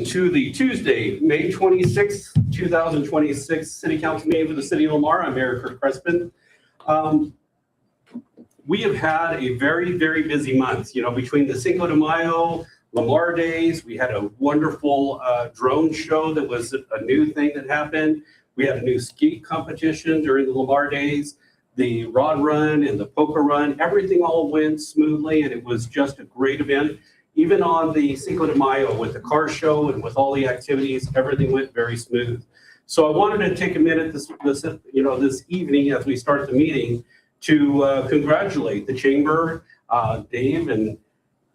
to the Tuesday, May 26th, 2026 City Council meeting for the City of Lamar. I'm Mayor Kurt Crespin. We have had a very, very busy month, between the Cinco de Mayo, Lamar Days. We had a wonderful drone show that was a new thing that happened. We had a new ski competition during the Lamar Days, the rod run and the poker run. Everything all went smoothly, and it was just a great event. Even on the Cinco de Mayo with the car show and with all the activities, everything went very smooth. So I wanted to take a minute this evening as we start the meeting to congratulate the chamber, Dave, and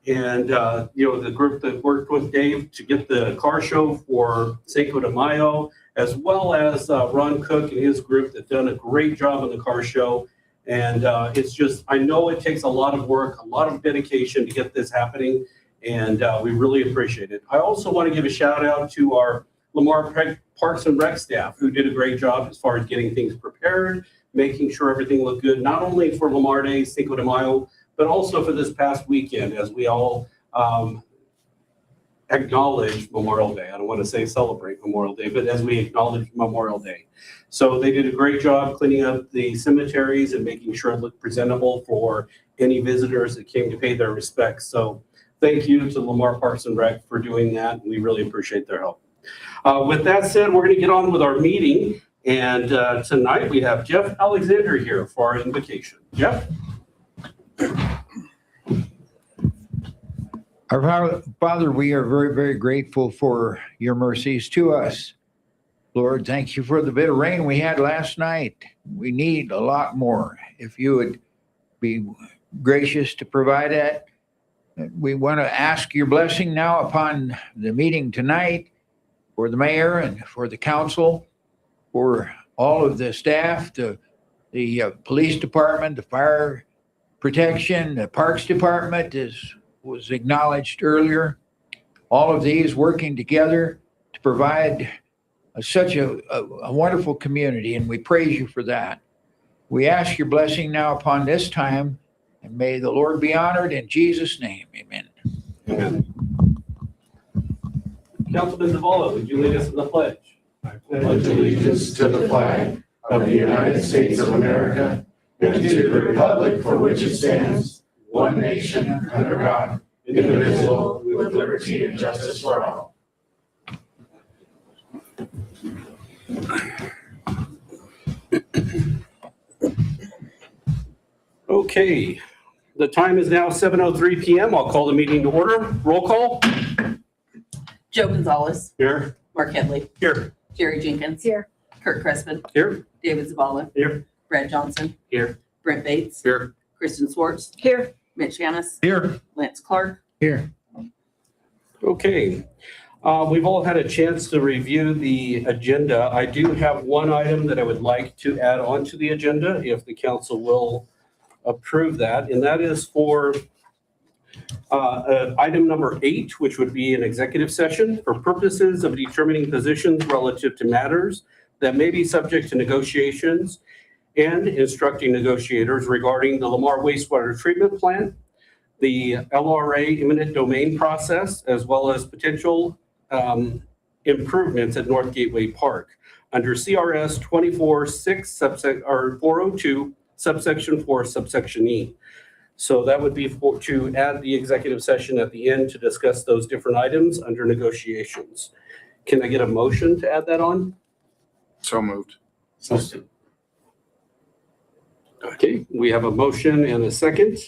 the group that worked with Dave to get the car show for Cinco de Mayo, as well as Ron Cook and his group that done a great job on the car show. And I know it takes a lot of work, a lot of dedication to get this happening. And we really appreciate it. I also want to give a shout out to our Lamar Parks and Rec staff who did a great job as far as getting things prepared, making sure everything looked good, not only for Lamar Day, Cinco de Mayo, but also for this past weekend as we all acknowledge Memorial Day. I don't want to say celebrate Memorial Day, but as we acknowledge Memorial Day. So they did a great job cleaning up the cemeteries and making sure it looked presentable for any visitors that came to pay their respects. So thank you to Lamar Parks and Rec for doing that. We really appreciate their help. With that said, we're going to get on with our meeting. And tonight we have Jeff Alexander here for our invocation. Jeff? Our Father, we are very, very grateful for your mercies to us. Lord, thank you for the bit of rain we had last night. We need a lot more. If you would be gracious to provide that. We want to ask your blessing now upon the meeting tonight for the mayor and for the council, for all of the staff, the police department, the fire protection, the parks department, as was acknowledged earlier. All of these working together to provide such a wonderful community, and we praise you for that. We ask your blessing now upon this time, and may the Lord be honored in Jesus' name. Amen. Amen. Councilman Zavala, would you lead us in the pledge? I pledge allegiance to the flag of the United States of America and to the republic for which it stands, one nation under God, indivisible, with liberty and justice for all. Okay, the time is now 7:03 p.m. I'll call the meeting to order. Roll call. Joe Gonzalez. Here. Mark Headley. Here. Jerry Jenkins. Here. Kurt Crespin. Here. David Zavala. Here. Brad Johnson. Here. Brent Bates. Here. Kristen Swartz. Here. Mitch Yanis. Here. Lance Clark. Here. Okay. We've all had a chance to review the agenda. I do have one item that I would like to add on to the agenda if the council will approve that, and that is for item number 8, which would be an executive session for purposes of determining positions relative to matters that may be subject to negotiations and instructing negotiators regarding the Lamar wastewater treatment plant, the LRA eminent domain process, as well as potential improvements at North Gateway Park under CRS 402 subsection 4 subsection E. So that would be to add the executive session at the end to discuss those different items under negotiations. Can I get a motion to add that on? So moved. Okay, we have a motion and a second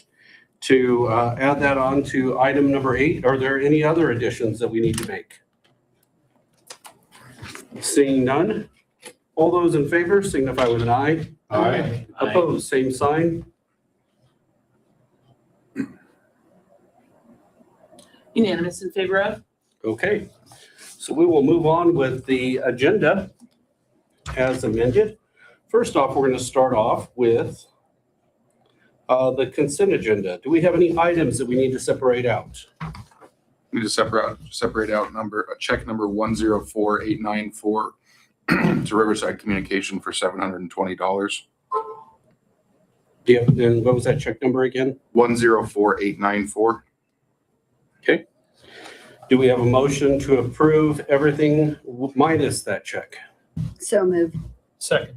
to add that on to item number 8. Are there any other additions that we need to make? Seeing none, all those in favor signify with an aye. Aye. Opposed, same sign. Unanimous in favor of. Okay, so we will move on with the agenda as amended. First off, we're going to start off with the consent agenda. Do we have any items that we need to separate out? We need to separate out check number 104894 to Riverside Communication for $720. And what was that check number again? 104894. Okay. Do we have a motion to approve everything minus that check? So moved. Second.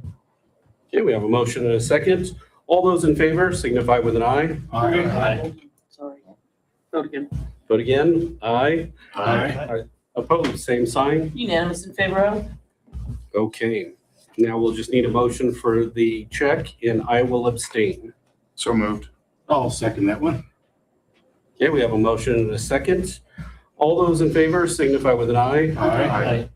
Okay, we have a motion and a second. All those in favor signify with an eye. Aye. Sorry. Vote again. Vote again. Aye. Aye. Opposed, same sign. Unanimous in favor of? Okay, now we'll just need a motion for the check, and I will abstain. So moved. I'll second that one. Okay, we have a motion and a second. All those in favor signify with an eye. Aye.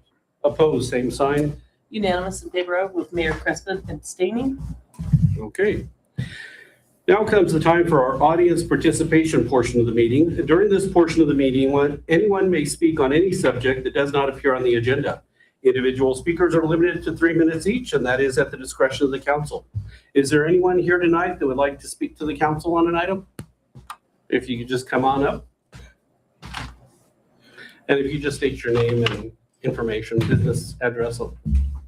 Opposed, same sign. Unanimous in favor of with Mayor Crespin abstaining? Okay. Now comes the time for our audience participation portion of the meeting. During this portion of the meeting, anyone may speak on any subject that does not appear on the agenda. Individual speakers are limited to 3 minutes each, and that is at the discretion of the council. Is there anyone here tonight that would like to speak to the council on an item? If you could just come on up. And if you just state your name and information, business address.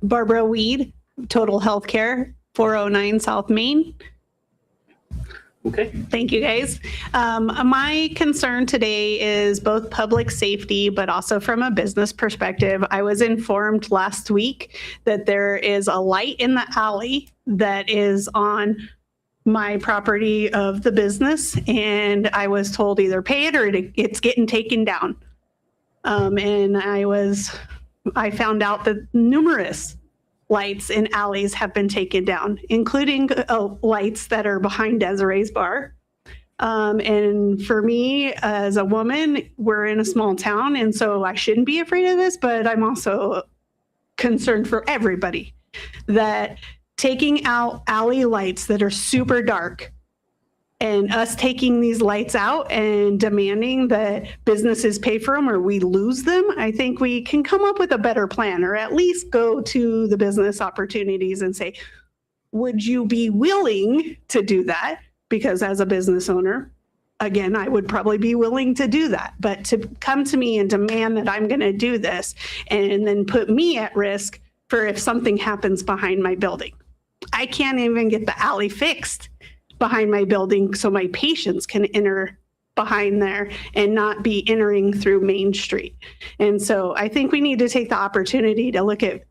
Barbara Weed, Total Healthcare, 409 South Main. Okay. Thank you, guys. My concern today is both public safety, but also from a business perspective. I was informed last week that there is a light in the alley that is on my property of the business, and I was told either pay it or it's getting taken down. And I found out that numerous lights in alleys have been taken down, including lights that are behind Desiree's bar. And for me, as a woman, we're in a small town, and so I shouldn't be afraid of this, but I'm also concerned for everybody that taking out alley lights that are super dark and us taking these lights out and demanding that businesses pay for them or we lose them, I think we can come up with a better plan, or at least go to the business opportunities and say, would you be willing to do that? Because as a business owner, again, I would probably be willing to do that. But to come to me and demand that I'm going to do this and then put me at risk for if something happens behind my building. I can't even get the alley fixed behind my building so my patients can enter behind there and not be entering through Main Street. And so I think we need to take the opportunity to look at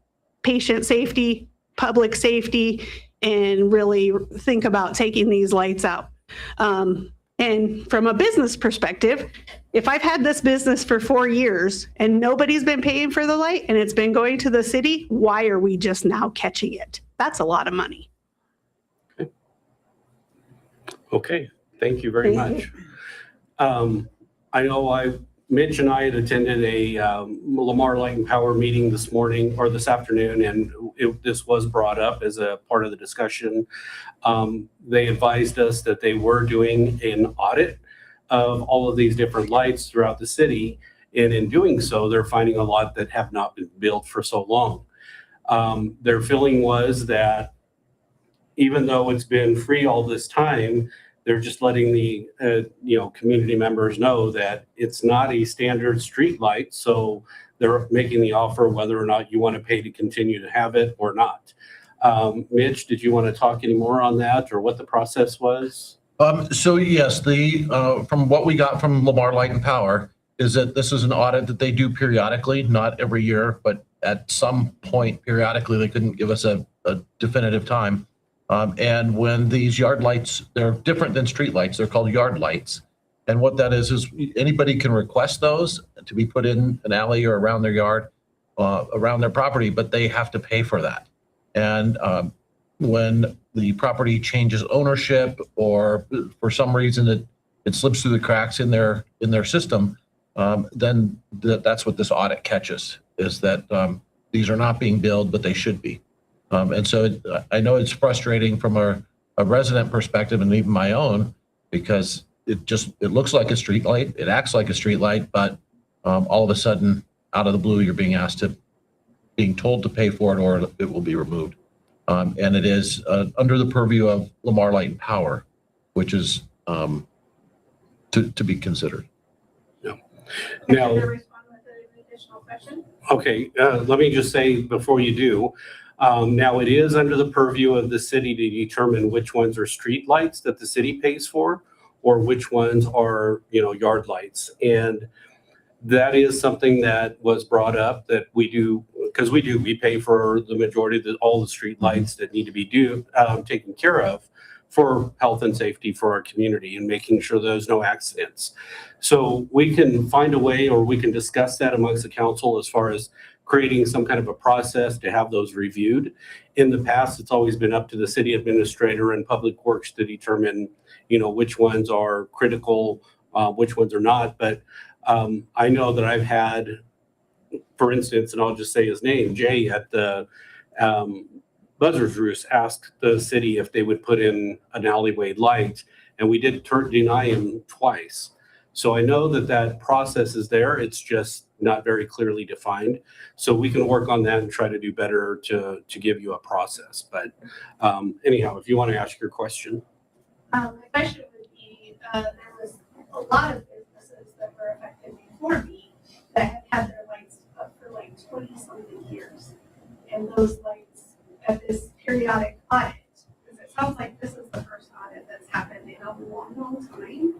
patient safety, public safety, and really think about taking these lights out. And from a business perspective, if I've had this business for 4 years and nobody's been paying for the light and it's been going to the city, why are we just now catching it? That's a lot of money. Okay, thank you very much. I know Mitch and I had attended a Lamar Light and Power meeting this morning or this afternoon, and this was brought up as a part of the discussion. They advised us that they were doing an audit of all of these different lights throughout the city, and in doing so, they're finding a lot that have not been built for so long. Their feeling was that even though it's been free all this time, they're just letting the community members know that it's not a standard street light. So they're making the offer whether or not you want to pay to continue to have it or not. Mitch, did you want to talk any more on that or what the process was? So yes, from what we got from Lamar Light and Power is that this is an audit that they do periodically, not every year, but at some point periodically. They couldn't give us a definitive time. And when these yard lights, they're different than street lights. They're called yard lights. And what that is anybody can request those to be put in an alley or around their yard, around their property, but they have to pay for that. And when the property changes ownership or for some reason it slips through the cracks in their system, then that's what this audit catches, is that these are not being billed, but they should be. And so I know it's frustrating from a resident perspective and even my own, because it looks like a street light, it acts like a street light, but all of a sudden, out of the blue, you're being told to pay for it or it will be removed. And it is under the purview of Lamar Light and Power, which is to be considered. No. Can Now, I respond with an additional question? okay, let me just say before you do, now it is under the purview of the city to determine which ones are street lights that the city pays for or which ones are, yard lights. And that is something that was brought up that we do, because we pay for the majority of all the street lights that need to be taken care of for health and safety for our community and making sure there's no accidents. So we can find a way, or we can discuss that amongst the council as far as creating some kind of a process to have those reviewed. In the past, it's always been up to the city administrator and public works to determine, which ones are critical, which ones are not. But I know that I've had, for instance, and I'll just say his name, Jay at the Buzzards Roost asked the city if they would put in an alleyway light, and we did deny him twice. So I know that process is there. It's just not very clearly defined. So we can work on that and try to do better to give you a process. But anyhow, if you want to ask your question. My question would be, there was a lot of businesses that were affected before me that have had their lights up for like 20-something years. And those lights at this periodic audit, because it sounds like this is the first audit that's happened in a long, long time.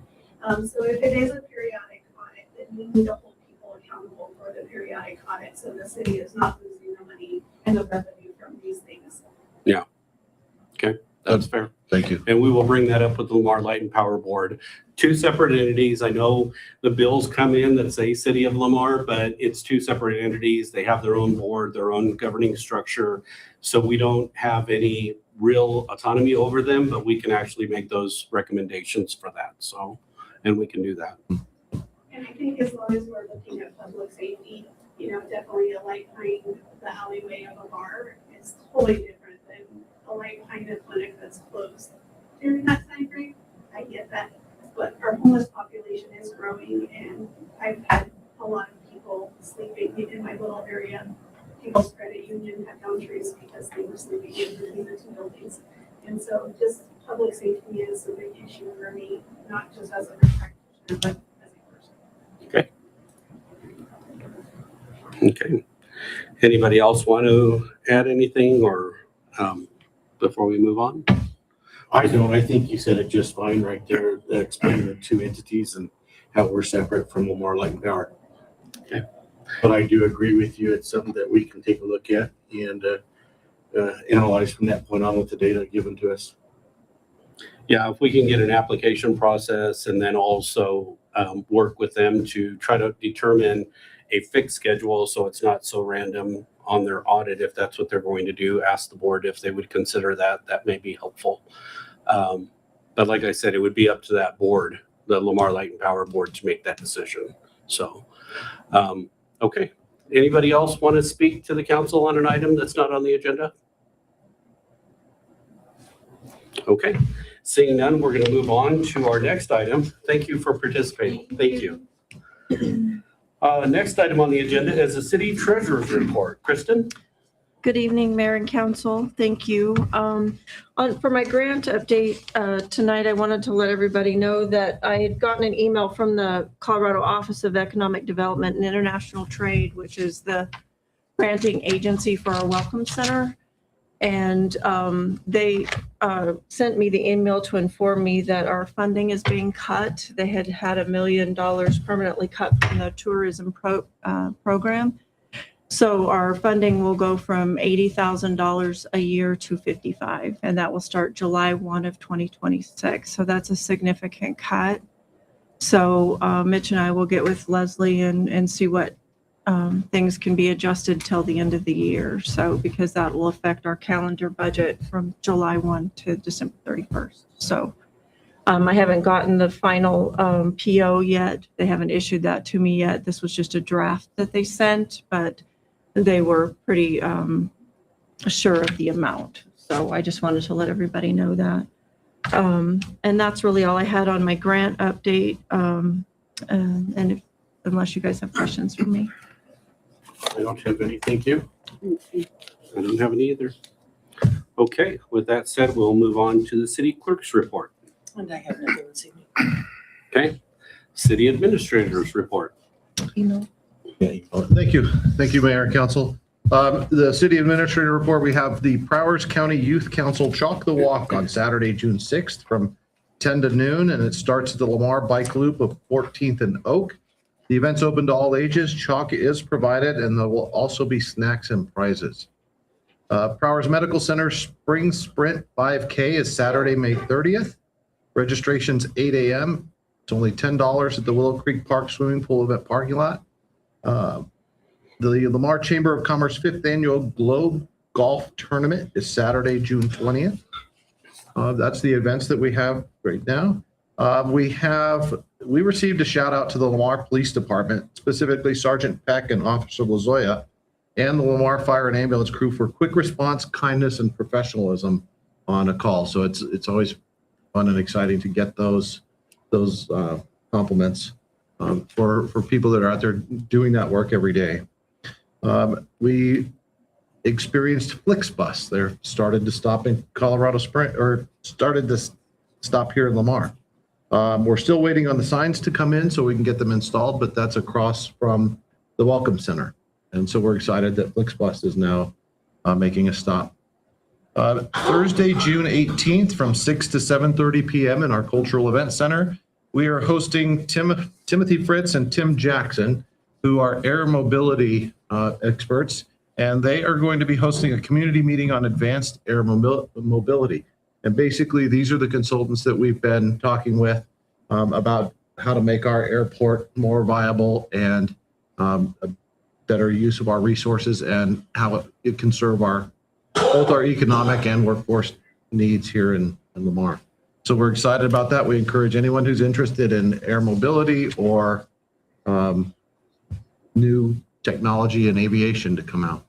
So if it is a periodic audit, then we need to hold people accountable for the periodic audit so the city is not losing the money and the revenue from these things. Okay, that's fair. Thank you. And we will bring that up with the Lamar Light and Power Board. Two separate entities. I know the bills come in that say City of Lamar, but it's two separate entities. They have their own board, their own governing structure. So we don't have any real autonomy over them, but we can actually make those recommendations for that. So, and we can do that. And I think as long as we're looking at public safety, definitely a light behind the alleyway of a bar is totally different than a light behind a clinic that's closed during that time frame. I get that. But our homeless population is growing, and I've had a lot of people sleeping in my little area. People's Credit Union had boundaries because they were sleeping in between the two buildings. And so just public safety is a big issue for me, not just as a practitioner, but as a person. Okay. Anybody else want to add anything or before we move on? I don't. I think you said it just fine right there, explaining the two entities and how we're separate from Lamar Light and Power. Okay. But I do agree with you. It's something that we can take a look at and analyze from that point on with the data given to us. Yeah, if we can get an application process and then also work with them to try to determine a fixed schedule so it's not so random on their audit. If that's what they're going to do, ask the board if they would consider that. That may be helpful. But like I said, it would be up to that board, the Lamar Light and Power Board, to make that decision. So, okay. Anybody else want to speak to the council on an item that's not on the agenda? Okay. Seeing none, we're going to move on to our next item. Thank you for participating. Thank you. Next item on the agenda is the city treasurer's report. Kristen? Good evening, Mayor and Council. Thank you. For my grant update tonight, I wanted to let everybody know that I had gotten an email from the Colorado Office of Economic Development and International Trade, which is the granting agency for our Welcome Center. And they sent me the email to inform me that our funding is being cut. They had $1 million permanently cut from the tourism program. So our funding will go from $80,000 a year to $55,000, and that will start July 1 of 2026. So that's a significant cut. So Mitch and I will get with Leslie and see what things can be adjusted till the end of the year. So because that will affect our calendar budget from July 1 to December 31st. So I haven't gotten the final PO yet. They haven't issued that to me yet. This was just a draft that they sent, but they were pretty sure of the amount. So I just wanted to let everybody know that. And that's really all I had on my grant update. And unless you guys have questions for me. I don't have any. Thank you. I don't have any either. Okay, with that said, we'll move on to the city clerk's report. And I have nothing this evening. Okay, city administrator's report. Email. Thank you. Thank you, Mayor and Council. The city administrator report, we have the Prowers County Youth Council Chalk the Walk on Saturday, June 6th from 10 to noon, and it starts at the Lamar Bike Loop of 14th and Oak. The event's open to all ages. Chalk is provided, and there will also be snacks and prizes. Prowers Medical Center Spring Sprint 5K is Saturday, May 30th. Registration's 8 a.m. It's only $10 at the Willow Creek Park Swimming Pool event parking lot. The Lamar Chamber of Commerce 5th Annual Globe Golf Tournament is Saturday, June 20th. That's the events that we have right now. We received a shout out to the Lamar Police Department, specifically Sergeant Peck and Officer Lazoya, and the Lamar Fire and Ambulance crew for quick response, kindness, and professionalism on a call. So it's always fun and exciting to get those compliments for people that are out there doing that work every day. We experienced Flixbus. They started to stop in Colorado Springs, or started to stop here in Lamar. We're still waiting on the signs to come in so we can get them installed, but that's across from the Welcome Center. And so we're excited that Flixbus is now making a stop. Thursday, June 18th from 6 to 7:30 p.m. in our Cultural Event Center, we are hosting Timothy Fritz and Tim Jackson, who are air mobility experts, and they are going to be hosting a community meeting on advanced air mobility. And basically, these are the consultants that we've been talking with about how to make our airport more viable and a better use of our resources and how it can serve both our economic and workforce needs here in Lamar. So we're excited about that. We encourage anyone who's interested in air mobility or new technology and aviation to come out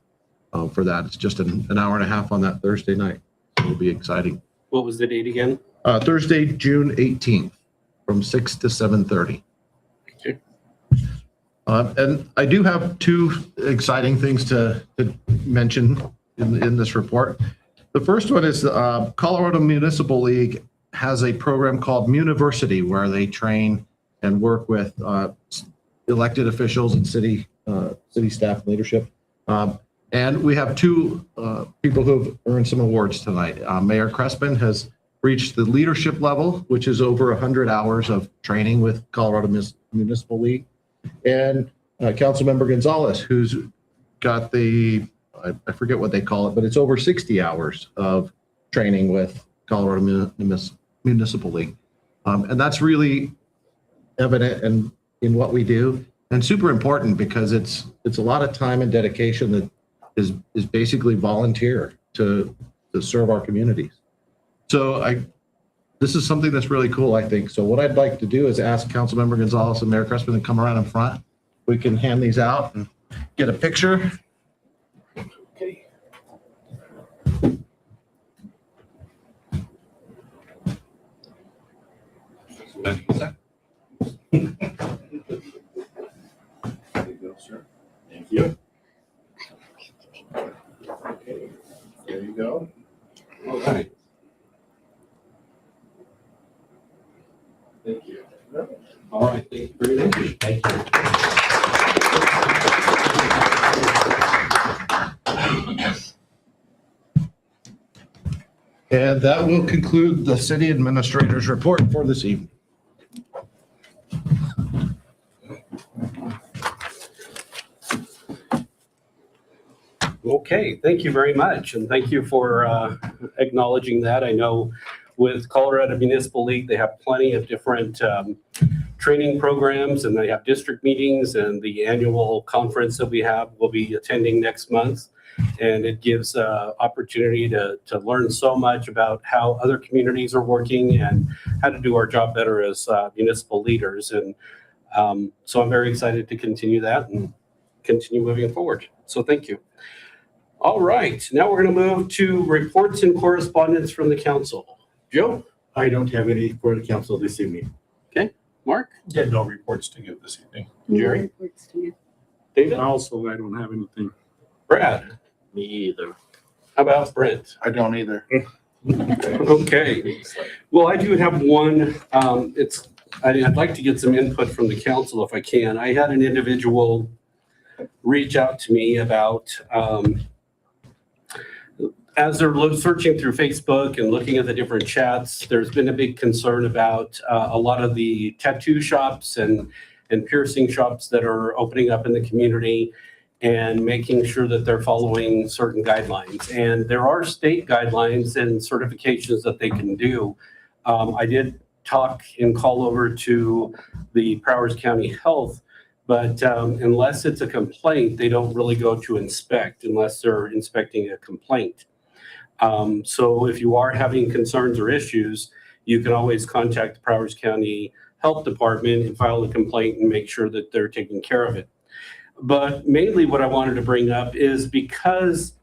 for that. It's just an hour and a half on that Thursday night. It'll be exciting. What was the date again? Thursday, June 18th from 6 to 7:30. Okay. And I do have two exciting things to mention in this report. The first one is Colorado Municipal League has a program called Muniversity where they train and work with elected officials and city staff leadership. And we have two people who have earned some awards tonight. Mayor Crespin has reached the leadership level, which is over 100 hours of training with Colorado Municipal League. And Councilmember Gonzalez, who's got I forget what they call it, but it's over 60 hours of training with Colorado Municipal League. And that's really evident in what we do and super important because it's a lot of time and dedication that is basically volunteer to serve our communities. So this is something that's really cool, I think. So what I'd like to do is ask Councilmember Gonzalez and Mayor Crespin to come around in front. We can hand these out and get a picture. Okay. There you go, sir. Thank you. Okay, there you go. All right. Thank you. All right. Thank you very much. Thank you. And that will conclude the city administrator's report for this evening. Okay, thank you very much. And thank you for acknowledging that. I know with Colorado Municipal League, they have plenty of different training programs and they have district meetings and the annual conference that we have, we'll be attending next month. And it gives opportunity to learn so much about how other communities are working and how to do our job better as municipal leaders. And so I'm very excited to continue that and continue moving forward. So thank you. All right, now we're going to move to reports and correspondence from the council. Joe? I don't have any for the council this evening. Okay, Mark? Yeah, no reports to give this evening. Jerry? David? Also, I don't have anything. Brad? Me either. How about Brent? I don't either. Okay. Well, I do have one. I'd like to get some input from the council if I can. I had an individual reach out to me about, as they're searching through Facebook and looking at the different chats, there's been a big concern about a lot of the tattoo shops and and piercing shops that are opening up in the community and making sure that they're following certain guidelines. And there are state guidelines and certifications that they can do. I did talk and call over to the Prowers County Health, but unless it's a complaint, they don't really go to inspect unless they're inspecting a complaint. So if you are having concerns or issues, you can always contact the Prowers County Health Department and file a complaint and make sure that they're taking care of it. But mainly what I wanted to bring up is because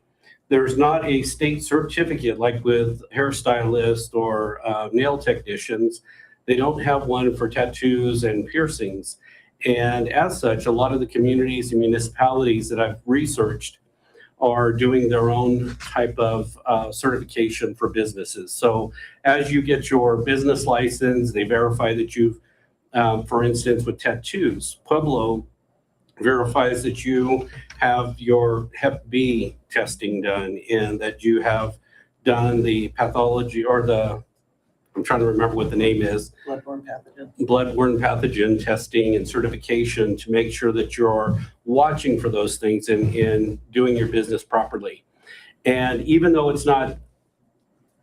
there's not a state certificate like with hairstylists or nail technicians, they don't have one for tattoos and piercings. And as such, a lot of the communities and municipalities that I've researched are doing their own type of certification for businesses. So as you get your business license, they verify that you've, for instance, with tattoos, Pueblo verifies that you have your Hep B testing done and that you have done the pathology or I'm trying to remember what the name is, Bloodborne pathogen. bloodborne pathogen testing and certification to make sure that you're watching for those things and doing your business properly. And even though it's not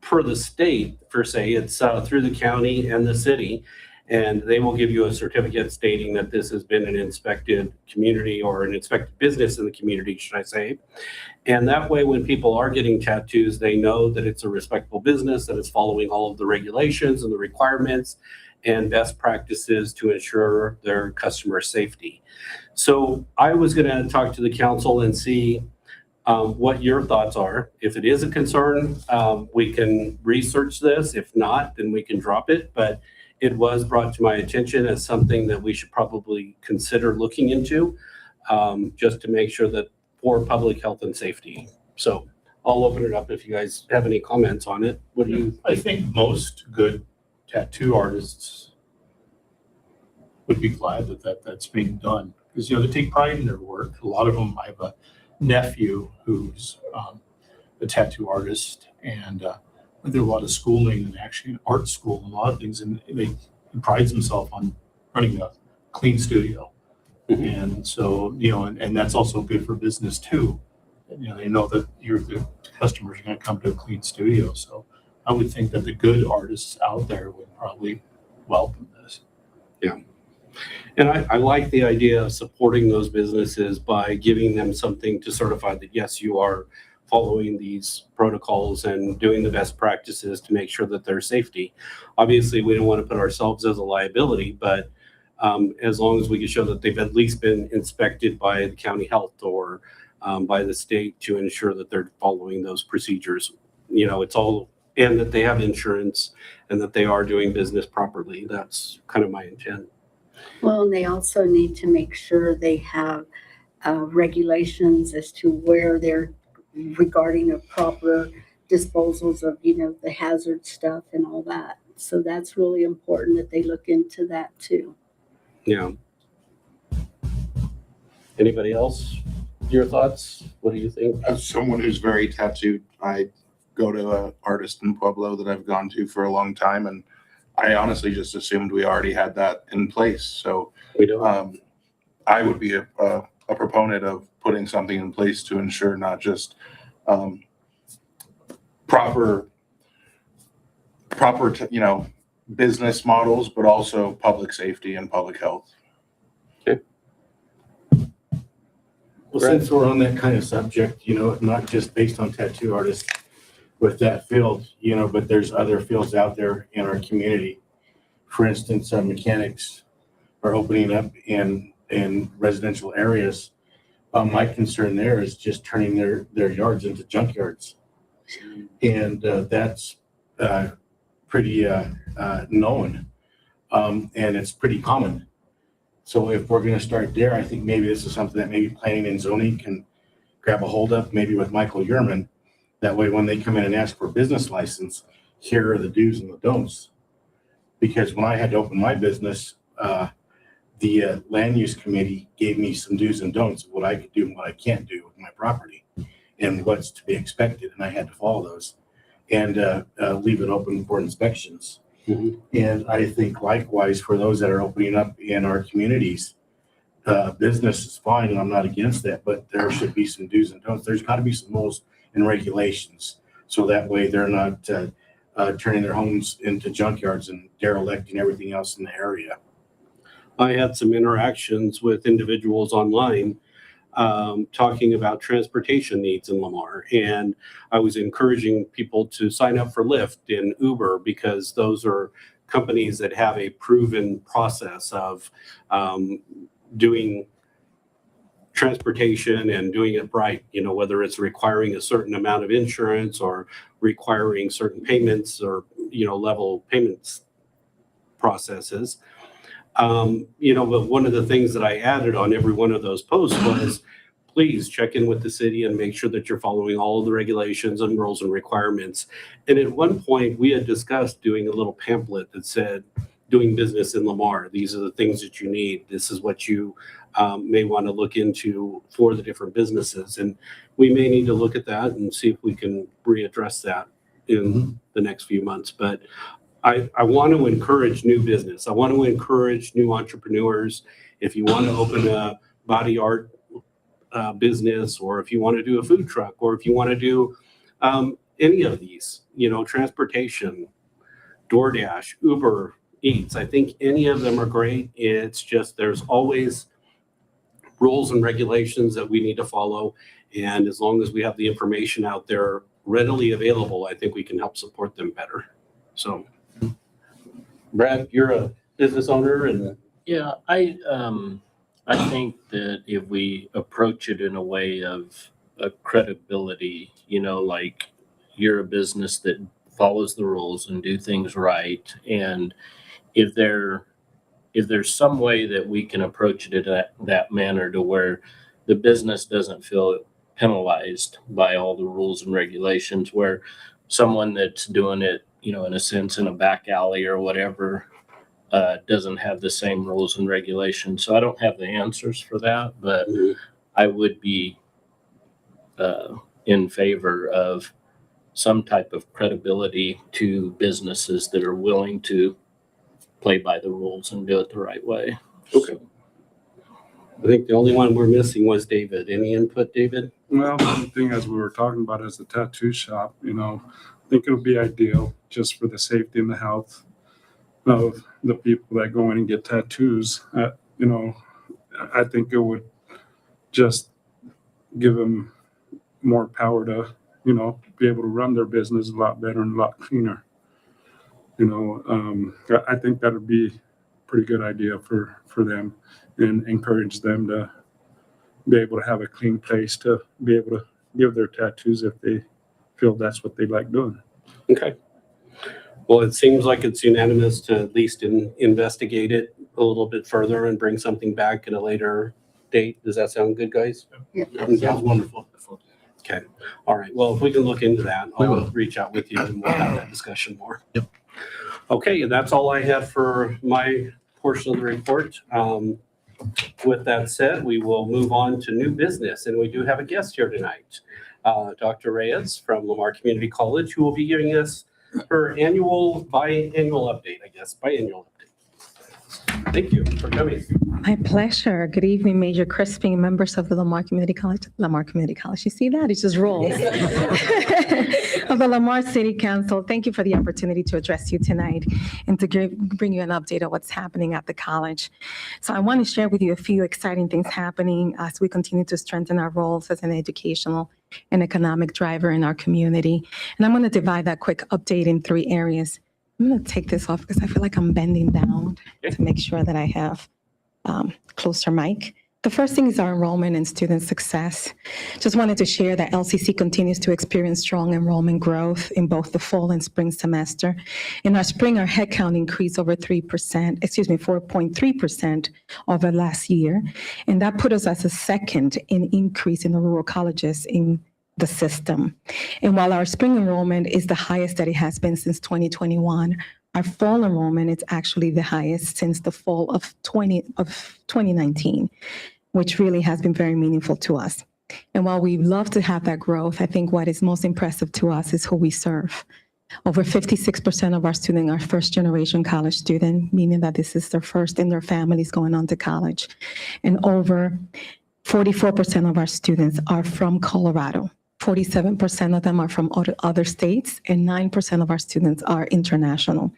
per the state per se, it's through the county and the city, and they will give you a certificate stating that this has been an inspected community or an inspected business in the community, should I say. And that way, when people are getting tattoos, they know that it's a respectable business, that it's following all of the regulations and the requirements and best practices to ensure their customer safety. So I was going to talk to the council and see what your thoughts are. If it is a concern, we can research this. If not, then we can drop it. But it was brought to my attention as something that we should probably consider looking into, just to make sure that for public health and safety. So I'll open it up if you guys have any comments on it. What do you? I think most good tattoo artists would be glad that that's being done because, they take pride in their work. A lot of them, I have a nephew who's a tattoo artist and went through a lot of schooling and actually art school and a lot of things. And he prides himself on running a clean studio. And so, and that's also good for business too. They know that the customers are going to come to a clean studio. So I would think that the good artists out there would probably welcome this. Yeah. And I like the idea of supporting those businesses by giving them something to certify that, yes, you are following these protocols and doing the best practices to make sure that there's safety. Obviously, we don't want to put ourselves as a liability, but as long as we can show that they've at least been inspected by the county health or by the state to ensure that they're following those procedures, it's all, and that they have insurance and that they are doing business properly. That's kind of my intent. Well, and they also need to make sure they have regulations as to where they're regarding a proper disposals of, the hazard stuff and all that. So that's really important that they look into that too. Yeah. Anybody else? Your thoughts? What do you think? As someone who's very tattooed, I go to an artist in Pueblo that I've gone to for a long time, and I honestly just assumed we already had that in place. So We don't. I would be a proponent of putting something in place to ensure not just proper business models, but also public safety and public health. Well, since we're on that kind of subject, not just based on tattoo artists with that field, but there's other fields out there in our community. For instance, mechanics are opening up in residential areas. My concern there is just turning their yards into junkyards. And that's pretty known. And it's pretty common. So if we're going to start there, I think maybe this is something that maybe planning and zoning can grab a hold of, maybe with Michael Yerman. That way, when they come in and ask for a business license, here are the do's and the don'ts. Because when I had to open my business, the land use committee gave me some do's and don'ts of what I could do and what I can't do with my property and what's to be expected. And I had to follow those and leave it open for inspections. Mhm. And I think likewise for those that are opening up in our communities, business is fine, and I'm not against that, but there should be some do's and don'ts. There's got to be some rules and regulations. So that way they're not turning their homes into junkyards and derelicting everything else in the area. I had some interactions with individuals online talking about transportation needs in Lamar. And I was encouraging people to sign up for Lyft and Uber because those are companies that have a proven process of doing transportation and doing it right, whether it's requiring a certain amount of insurance or requiring certain payments or, level payments processes. But one of the things that I added on every one of those posts was, please check in with the city and make sure that you're following all of the regulations and rules and requirements. And at one point, we had discussed doing a little pamphlet that said, doing business in Lamar, these are the things that you need. This is what you may want to look into for the different businesses. And we may need to look at that and see if we can readdress that in the next few months. But I want to encourage new business. I want to encourage new entrepreneurs. If you want to open a body art business, or if you want to do a food truck, or if you want to do any of these, transportation, DoorDash, Uber Eats, I think any of them are great. It's just there's always rules and regulations that we need to follow. And as long as we have the information out there readily available, I think we can help support them better. So, Brad, you're a business owner, and Yeah, I think that if we approach it in a way of credibility, like you're a business that follows the rules and do things right, and if there's some way that we can approach it in that manner to where the business doesn't feel penalized by all the rules and regulations, where someone that's doing it, in a sense, in a back alley or whatever, doesn't have the same rules and regulations. So I don't have the answers for that, but I would be in favor of some type of credibility to businesses that are willing to play by the rules and do it the right way. Okay. I think the only one we're missing was David. Any input, David? Well, one thing as we were talking about is the tattoo shop, I think it would be ideal just for the safety and the health of the people that go in and get tattoos. I think it would just give them more power to, be able to run their business a lot better and a lot cleaner. I think that would be a pretty good idea for them, and encourage them to be able to have a clean place to be able to give their tattoos if they feel that's what they like doing. Okay. Well, it seems like it's unanimous to at least investigate it a little bit further and bring something back at a later date. Does that sound good, guys? Yeah. Sounds wonderful. Okay. All right. Well, if we can look into that, We I'll will. reach out with you and we'll have that discussion more. Yep. Okay. And that's all I have for my portion of the report. With that said, we will move on to new business. And we do have a guest here tonight, Dr. Reyes from Lamar Community College, who will be giving us her biannual update. Thank you for coming. My pleasure. Good evening, Major Crispin, members of the Lamar Community College. Lamar Community College, you see that? It just rolls. Of the Lamar City Council, thank you for the opportunity to address you tonight and to bring you an update of what's happening at the college. So I want to share with you a few exciting things happening as we continue to strengthen our roles as an educational and economic driver in our community. And I'm going to divide that quick update in 3 areas. I'm going to take this off because I feel like I'm bending down to make sure that I have closer mic. The first thing is our enrollment and student success. Just wanted to share that LCC continues to experience strong enrollment growth in both the fall and spring semester. In our spring, our headcount increased over 4.3% over last year. And that put us as a second in increase in the rural colleges in the system. And while our spring enrollment is the highest that it has been since 2021, our fall enrollment is actually the highest since the fall of 2019, which really has been very meaningful to us. And while we love to have that growth, I think what is most impressive to us is who we serve. Over 56% of our students are first-generation college student, meaning that this is their first in their families going on to college. And over 44% of our students are from Colorado. 47% of them are from other states, and 9% of our students are international.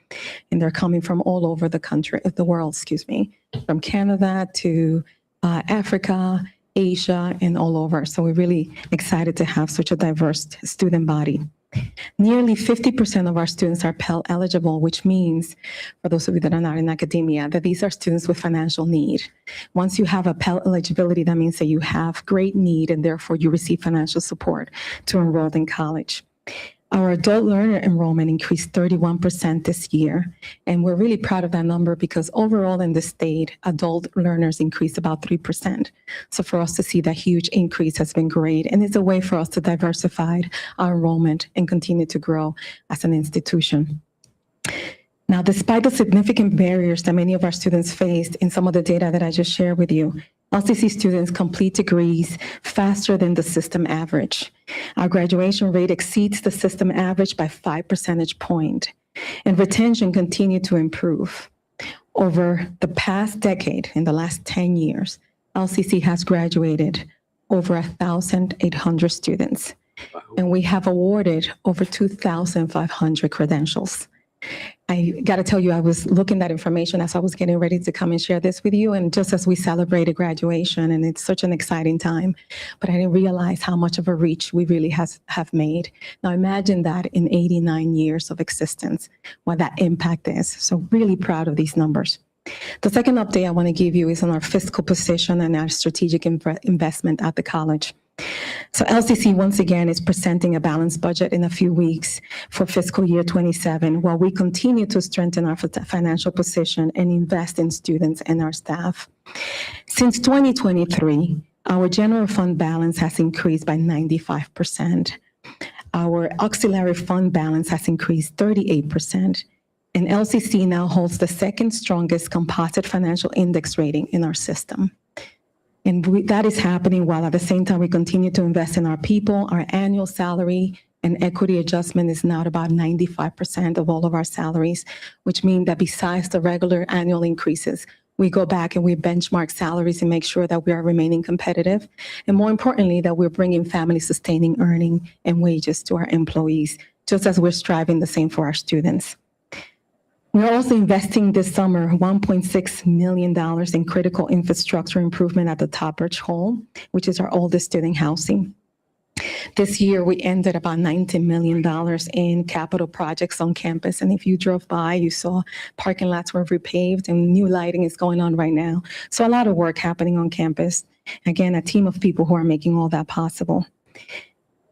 And they're coming from all over the world, from Canada to Africa, Asia, and all over. So we're really excited to have such a diverse student body. Nearly 50% of our students are Pell eligible, which means, for those of you that are not in academia, that these are students with financial need. Once you have a Pell eligibility, that means that you have great need and therefore you receive financial support to enroll in college. Our adult learner enrollment increased 31% this year, and we're really proud of that number because overall in the state, adult learners increased about 3%. So for us to see that huge increase has been great, and it's a way for us to diversify our enrollment and continue to grow as an institution. Now, despite the significant barriers that many of our students faced in some of the data that I just shared with you, LCC students complete degrees faster than the system average. Our graduation rate exceeds the system average by 5 percentage points, and retention continued to improve. Over the past decade, in the last 10 years, LCC has graduated over 1,800 students, and we have awarded over 2,500 credentials. I got to tell you, I was looking at that information as I was getting ready to come and share this with you. And just as we celebrated graduation, and it's such an exciting time, but I didn't realize how much of a reach we really have made. Now imagine that in 89 years of existence, what that impact is. So really proud of these numbers. The second update I want to give you is on our fiscal position and our strategic investment at the college. So LCC once again is presenting a balanced budget in a few weeks for fiscal year 27, while we continue to strengthen our financial position and invest in students and our staff. Since 2023, our general fund balance has increased by 95%. Our auxiliary fund balance has increased 38%. And LCC now holds the second strongest composite financial index rating in our system. And that is happening while at the same time we continue to invest in our people. Our annual salary and equity adjustment is now about 95% of all of our salaries, which means that besides the regular annual increases, we go back and we benchmark salaries and make sure that we are remaining competitive. And more importantly, that we're bringing family sustaining earning and wages to our employees, just as we're striving the same for our students. We're also investing this summer $1.6 million in critical infrastructure improvement at the Topbridge Hall, which is our oldest student housing. This year, we ended about $19 million in capital projects on campus. And if you drove by, you saw parking lots were repaved and new lighting is going on right now. So a lot of work happening on campus. Again, a team of people who are making all that possible.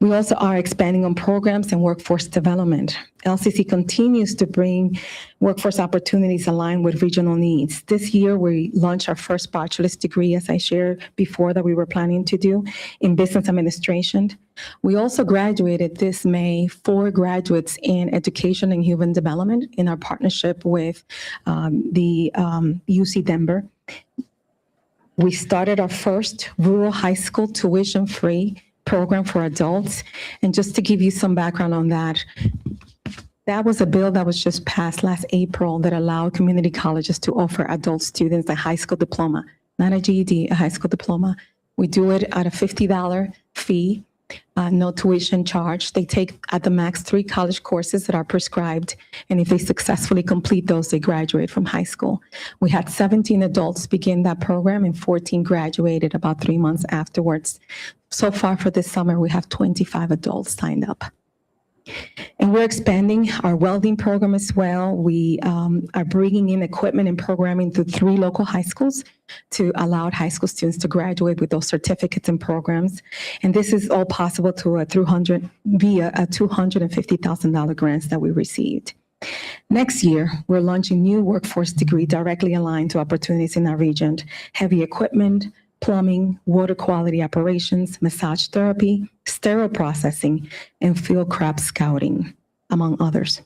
We also are expanding on programs and workforce development. LCC continues to bring workforce opportunities aligned with regional needs. This year, we launched our first bachelor's degree, as I shared before, that we were planning to do in business administration. We also graduated this May 4 graduates in education and human development in our partnership with the UC Denver. We started our first rural high school tuition-free program for adults. And just to give you some background on that, that was a bill that was just passed last April that allowed community colleges to offer adult students a high school diploma, not a GED, a high school diploma. We do it at a $50 fee, no tuition charge. They take at the max 3 college courses that are prescribed. And if they successfully complete those, they graduate from high school. We had 17 adults begin that program and 14 graduated about 3 months afterwards. So far for this summer, we have 25 adults signed up. And we're expanding our welding program as well. We are bringing in equipment and programming to 3 local high schools to allow high school students to graduate with those certificates and programs. And this is all possible via a $250,000 grants that we received. Next year, we're launching new workforce degree directly aligned to opportunities in our region: heavy equipment, plumbing, water quality operations, massage therapy, sterile processing, and field craft scouting, among others.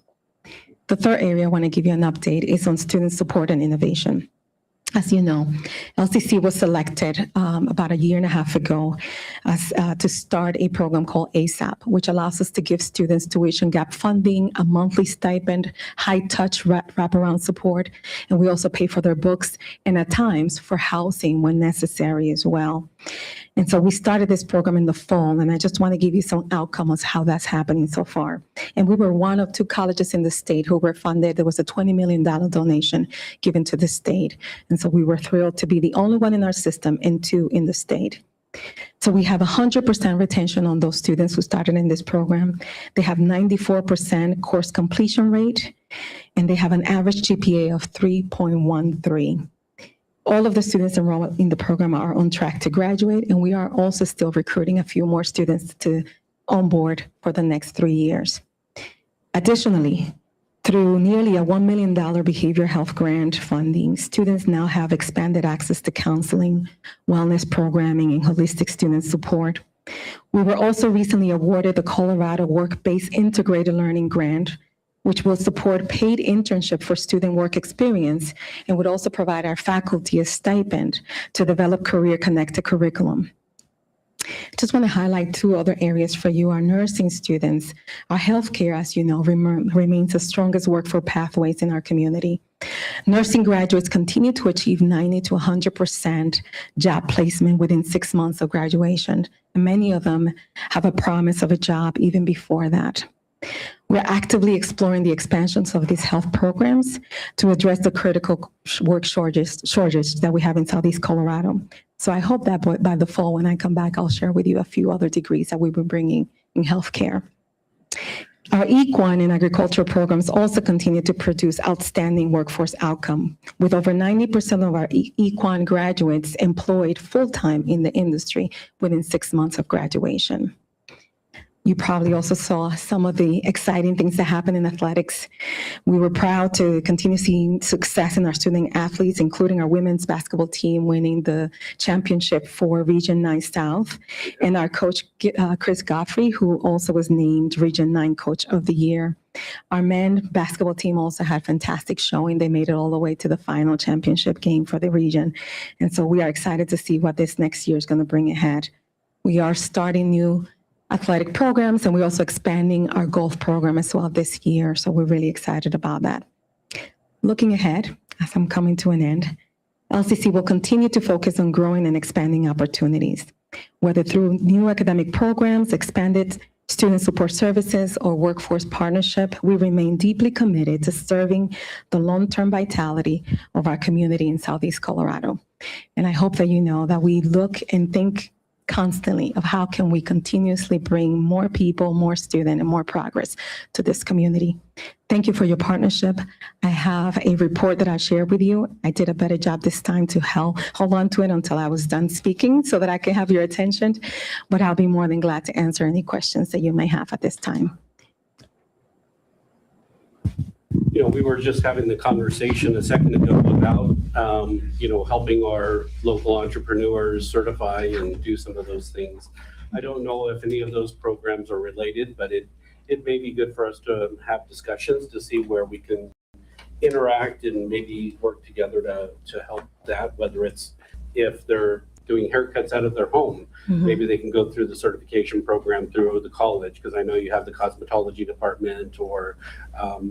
The third area I want to give you an update is on student support and innovation. As you know, LCC was selected about a year and a half ago to start a program called ASAP, which allows us to give students tuition gap funding, a monthly stipend, high-touch wraparound support, and we also pay for their books and at times for housing when necessary as well. And so we started this program in the fall, and I just want to give you some outcomes of how that's happening so far. And we were one of 2 colleges in the state who were funded. There was a $20 million donation given to the state. And so we were thrilled to be the only one in our system and 2 in the state. So we have 100% retention on those students who started in this program. They have 94% course completion rate, and they have an average GPA of 3.13. All of the students enrolled in the program are on track to graduate, and we are also still recruiting a few more students to onboard for the next 3 years. Additionally, through nearly a $1 million behavioral health grant funding, students now have expanded access to counseling, wellness programming, and holistic student support. We were also recently awarded the Colorado Work-Based Integrated Learning Grant, which will support paid internship for student work experience and would also provide our faculty a stipend to develop career-connected curriculum. Just want to highlight 2 other areas for you. Our nursing students, our healthcare, as you know, remains the strongest workforce pathways in our community. Nursing graduates continue to achieve 90 to 100% job placement within 6 months of graduation, and many of them have a promise of a job even before that. We're actively exploring the expansions of these health programs to address the critical work shortage that we have in Southeast Colorado. So I hope that by the fall, when I come back, I'll share with you a few other degrees that we've been bringing in healthcare. Our equine and agricultural programs also continue to produce outstanding workforce outcome, with over 90% of our equine graduates employed full-time in the industry within 6 months of graduation. You probably also saw some of the exciting things that happen in athletics. We were proud to continue seeing success in our student athletes, including our women's basketball team winning the championship for Region 9 South, and our coach, Chris Godfrey, who also was named Region 9 Coach of the Year. Our men's basketball team also had fantastic showing. They made it all the way to the final championship game for the region. And so we are excited to see what this next year is going to bring ahead. We are starting new athletic programs, and we're also expanding our golf program as well this year. So we're really excited about that. Looking ahead, as I'm coming to an end, LCC will continue to focus on growing and expanding opportunities, whether through new academic programs, expanded student support services, or workforce partnership. We remain deeply committed to serving the long-term vitality of our community in Southeast Colorado. And I hope that you know that we look and think constantly of how can we continuously bring more people, more students, and more progress to this community. Thank you for your partnership. I have a report that I shared with you. I did a better job this time to hold on to it until I was done speaking so that I can have your attention, but I'll be more than glad to answer any questions that you may have at this time. You know, we were just having the conversation a second ago about, helping our local entrepreneurs certify and do some of those things. I don't know if any of those programs are related, but it may be good for us to have discussions to see where we can interact and maybe work together to help that, whether it's if they're doing haircuts out of their home. Mm-hmm. Maybe they can go through the certification program through the college, because I know you have the cosmetology department or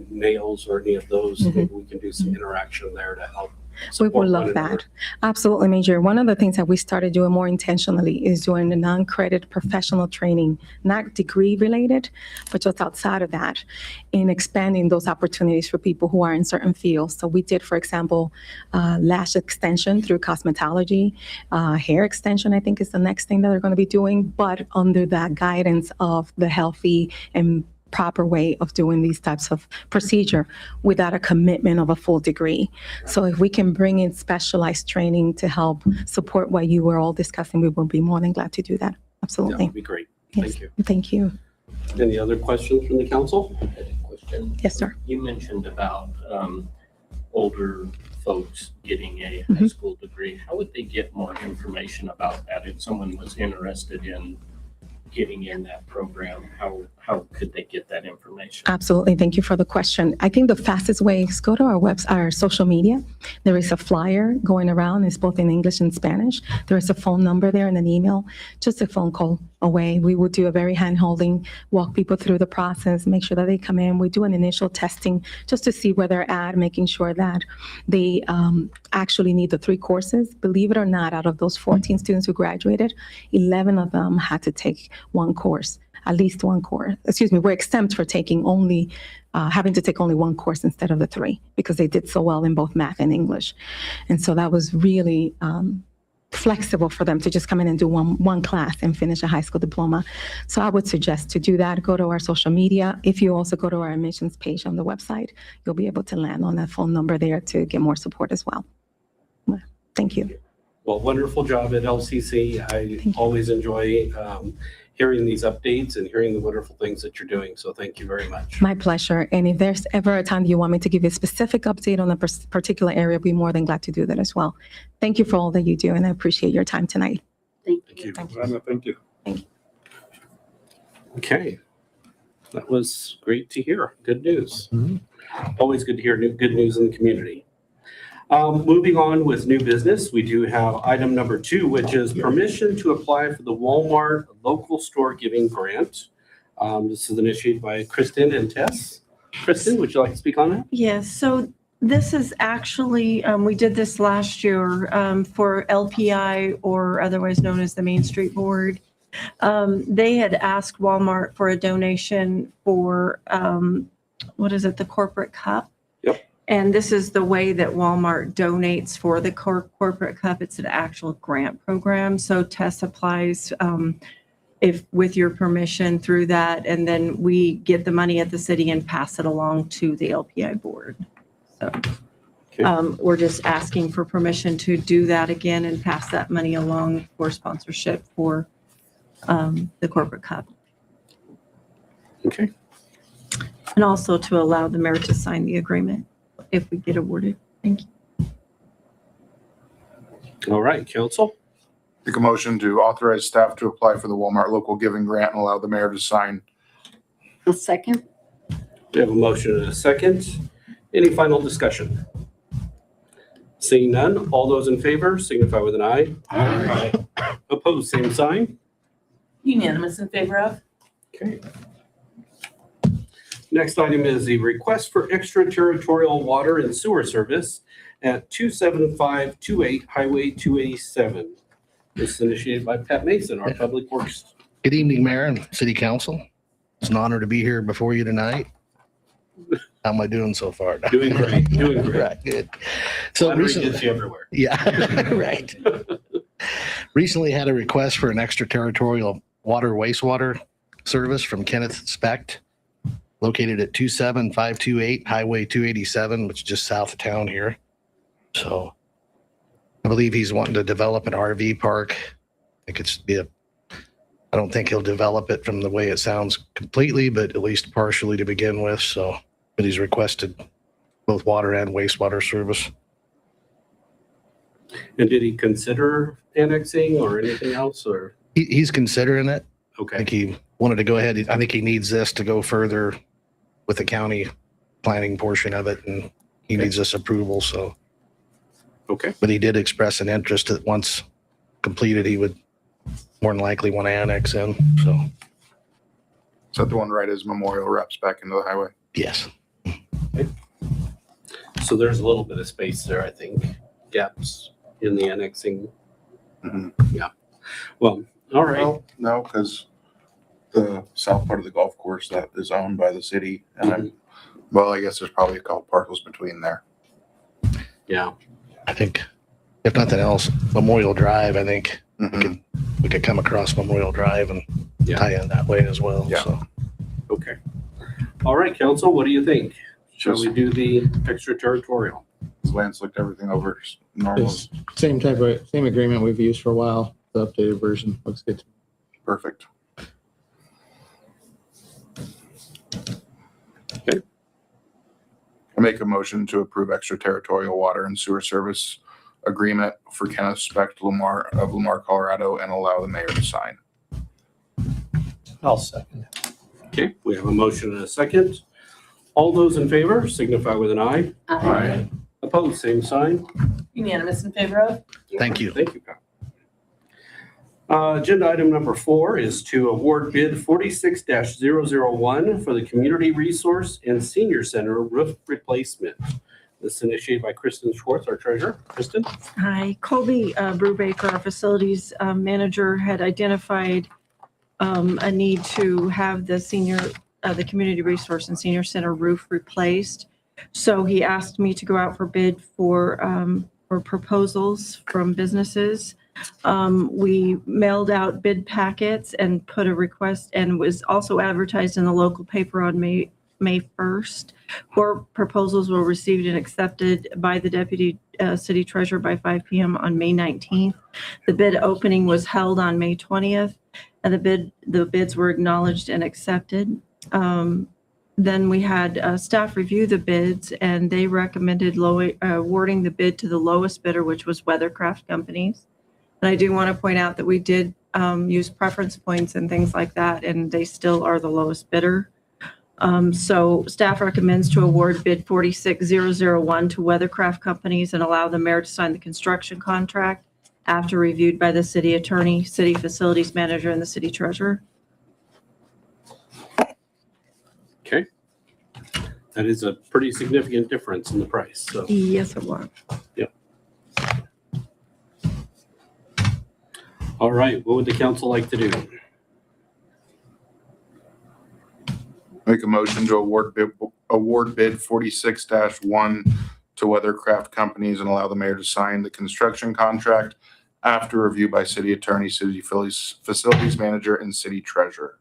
nails or any of those. Mm-hmm. Maybe we can do some interaction there to help. We would love one another. that. Absolutely, Major. One of the things that we started doing more intentionally is doing the non-credit professional training, not degree related, but just outside of that, in expanding those opportunities for people who are in certain fields. So we did, for example, lash extension through cosmetology, hair extension, I think is the next thing that they're going to be doing, but under that guidance of the healthy and proper way of doing these types of procedure without a commitment of a full degree. So if we can bring in specialized training to help support what you were all discussing, we will be more than glad to do that. That Absolutely. would be great. Yes. Thank you. Thank you. Any other questions from the council? I had a question. Yes, sir. You mentioned about older folks getting a Mm-hmm. high school degree. How would they get more information about that if someone was interested in getting in that program, how could they get that information? Absolutely. Thank you for the question. I think the fastest way is go to our social media. There is a flyer going around. It's both in English and Spanish. There is a phone number there and an email, just a phone call away. We will do a very hand-holding, walk people through the process, make sure that they come in. We do an initial testing just to see where they're at, making sure that they actually need the 3 courses. Believe it or not, out of those 14 students who graduated, 11 of them had to take 1 course. At least 1 course. We're exempt for taking only, having to take only 1 course instead of the 3 because they did so well in both math and English. And so that was really flexible for them to just come in and do one class and finish a high school diploma. So I would suggest to do that. Go to our social media. If you also go to our admissions page on the website, you'll be able to land on that phone number there to get more support as well. Thank you. Well, wonderful job at LCC. I always enjoy hearing these updates and hearing the wonderful things that you're doing. So thank you very much. My pleasure. And if there's ever a time you want me to give you a specific update on a particular area, I'll be more than glad to do that as well. Thank you for all that you do, and I appreciate your time tonight. Thank Thank you. Brenda, thank you. Okay. That was great to hear. Good news. Always good to hear good news in the community. Moving on with new business, we do have item number 2, which is permission to apply for the Walmart Local Store Giving Grant. This is initiated by Kristen and Tess. Kristen, would you like to speak on that? Yes, so this is actually, we did this last year for LPI, or otherwise known as the Main Street Board. They had asked Walmart for a donation for, the corporate cup. And this is the way that Walmart donates for the corporate cup. It's an actual grant program. So Tess applies if with your permission through that, and then we get the money at the city and pass it along to the LPI board. So we're just asking for permission to do that again and pass that money along for sponsorship for the corporate cup. Okay. And also to allow the mayor to sign the agreement if we get awarded. Thank you. All right, council. Make a motion to authorize staff to apply for the Walmart Local Giving Grant and allow the mayor to sign. A second. We have a motion and a second. Any final discussion? Seeing none, all those in favor signify with an eye. Aye. Opposed, same sign. Unanimous in favor of? Okay. Next item is the request for extraterritorial water and sewer service at 27528 Highway 287. This is initiated by Pat Mason, our Public Works. Good evening, Mayor and City Council. It's an honor to be here before you tonight. How am I doing so far? Doing great, doing great. Right, good. So Flattery recently, gets you everywhere. yeah, right. Recently had a request for an extraterritorial water wastewater service from Kenneth Specht, located at 27528 Highway 287, which is just south of town here. So I believe he's wanting to develop an RV park. I don't think he'll develop it from the way it sounds completely, but at least partially to begin with. So, but he's requested both water and wastewater service. And did he consider annexing or anything else, or? He's considering it. I Okay, think he wanted to go ahead. I think he needs this to go further with the county planning portion of it, and he needs this approval. So, okay, but he did express an interest that once completed, he would more than likely want to annex in. So, Is that the one right as Memorial wraps back into the highway? yes. so there's a little bit of space there, I think, gaps in the annexing. Mhm. Yeah, well, all right, Well, no, because the south part of the golf course that is owned by the city, and I guess there's probably a couple parcels between there. yeah, I think if nothing else, Memorial Drive, I think Mhm. we could come across Memorial Drive and Yeah. tie in that way as well. Yeah. So okay. All right, council, what do you think? Shall Just we do the extraterritorial? Lance looked everything over normal. It's same agreement we've used for a while. The updated version looks good. to me. Perfect. Okay. I make a motion to approve extraterritorial water and sewer service agreement for Kenneth Specht Lamar of Lamar, Colorado, and allow the mayor to sign. I'll second. Okay, we have a motion and a second. All those in favor signify with an eye. Aye. Opposed, same sign. Unanimous in favor of? Thank you. Thank you, Pat. Agenda item number 4 is to award bid 46-001 for the Community Resource and Senior Center roof replacement. This is initiated by Kristen Schwartz, our treasurer. Kristen? Hi, Colby Brubaker, our facilities manager, had identified a need to have the Community Resource and Senior Center roof replaced. So he asked me to go out for bid for proposals from businesses. We mailed out bid packets and put a request, and was also advertised in the local paper on May 1st. 4 proposals were received and accepted by the deputy city treasurer by 5 p.m. on May 19th. The bid opening was held on May 20th, and the bids were acknowledged and accepted. Then we had staff review the bids, and they recommended awarding the bid to the lowest bidder, which was Weathercraft Companies. And I do want to point out that we did use preference points and things like that, and they still are the lowest bidder. So staff recommends to award bid 46001 to Weathercraft Companies and allow the mayor to sign the construction contract after reviewed by the city attorney, city facilities manager, and the city treasurer. Okay. That is a pretty significant difference in the price. So, Yes, it was. all right, what would the council like to do? Make a motion to award bid 46-1 to Weathercraft Companies and allow the mayor to sign the construction contract after review by city attorney, city facilities manager, and city treasurer.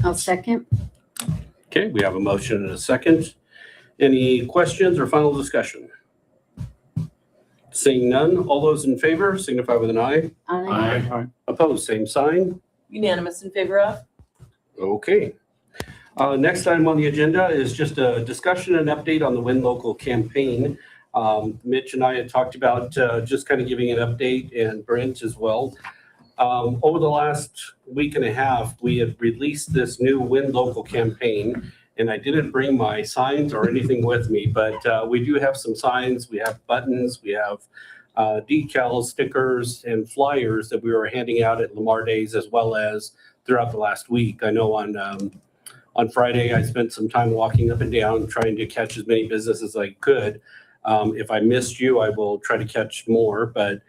I'll second. Okay, we have a motion and a second. Any questions or final discussion? Seeing none, all those in favor signify with an eye. Aye. Opposed, same sign. Unanimous in favor of? Okay. Next item on the agenda is just a discussion and update on the Win Local campaign. Mitch and I had talked about just kind of giving an update, and Brent as well. Over the last week and a half, we have released this new Win Local campaign, and I didn't bring my signs or anything with me, but we do have some signs. We have buttons, we have decals, stickers, and flyers that we were handing out at Lamar Days, as well as throughout the last week. I know on Friday, I spent some time walking up and down trying to catch as many businesses as I could. If I missed you, I will try to catch more. But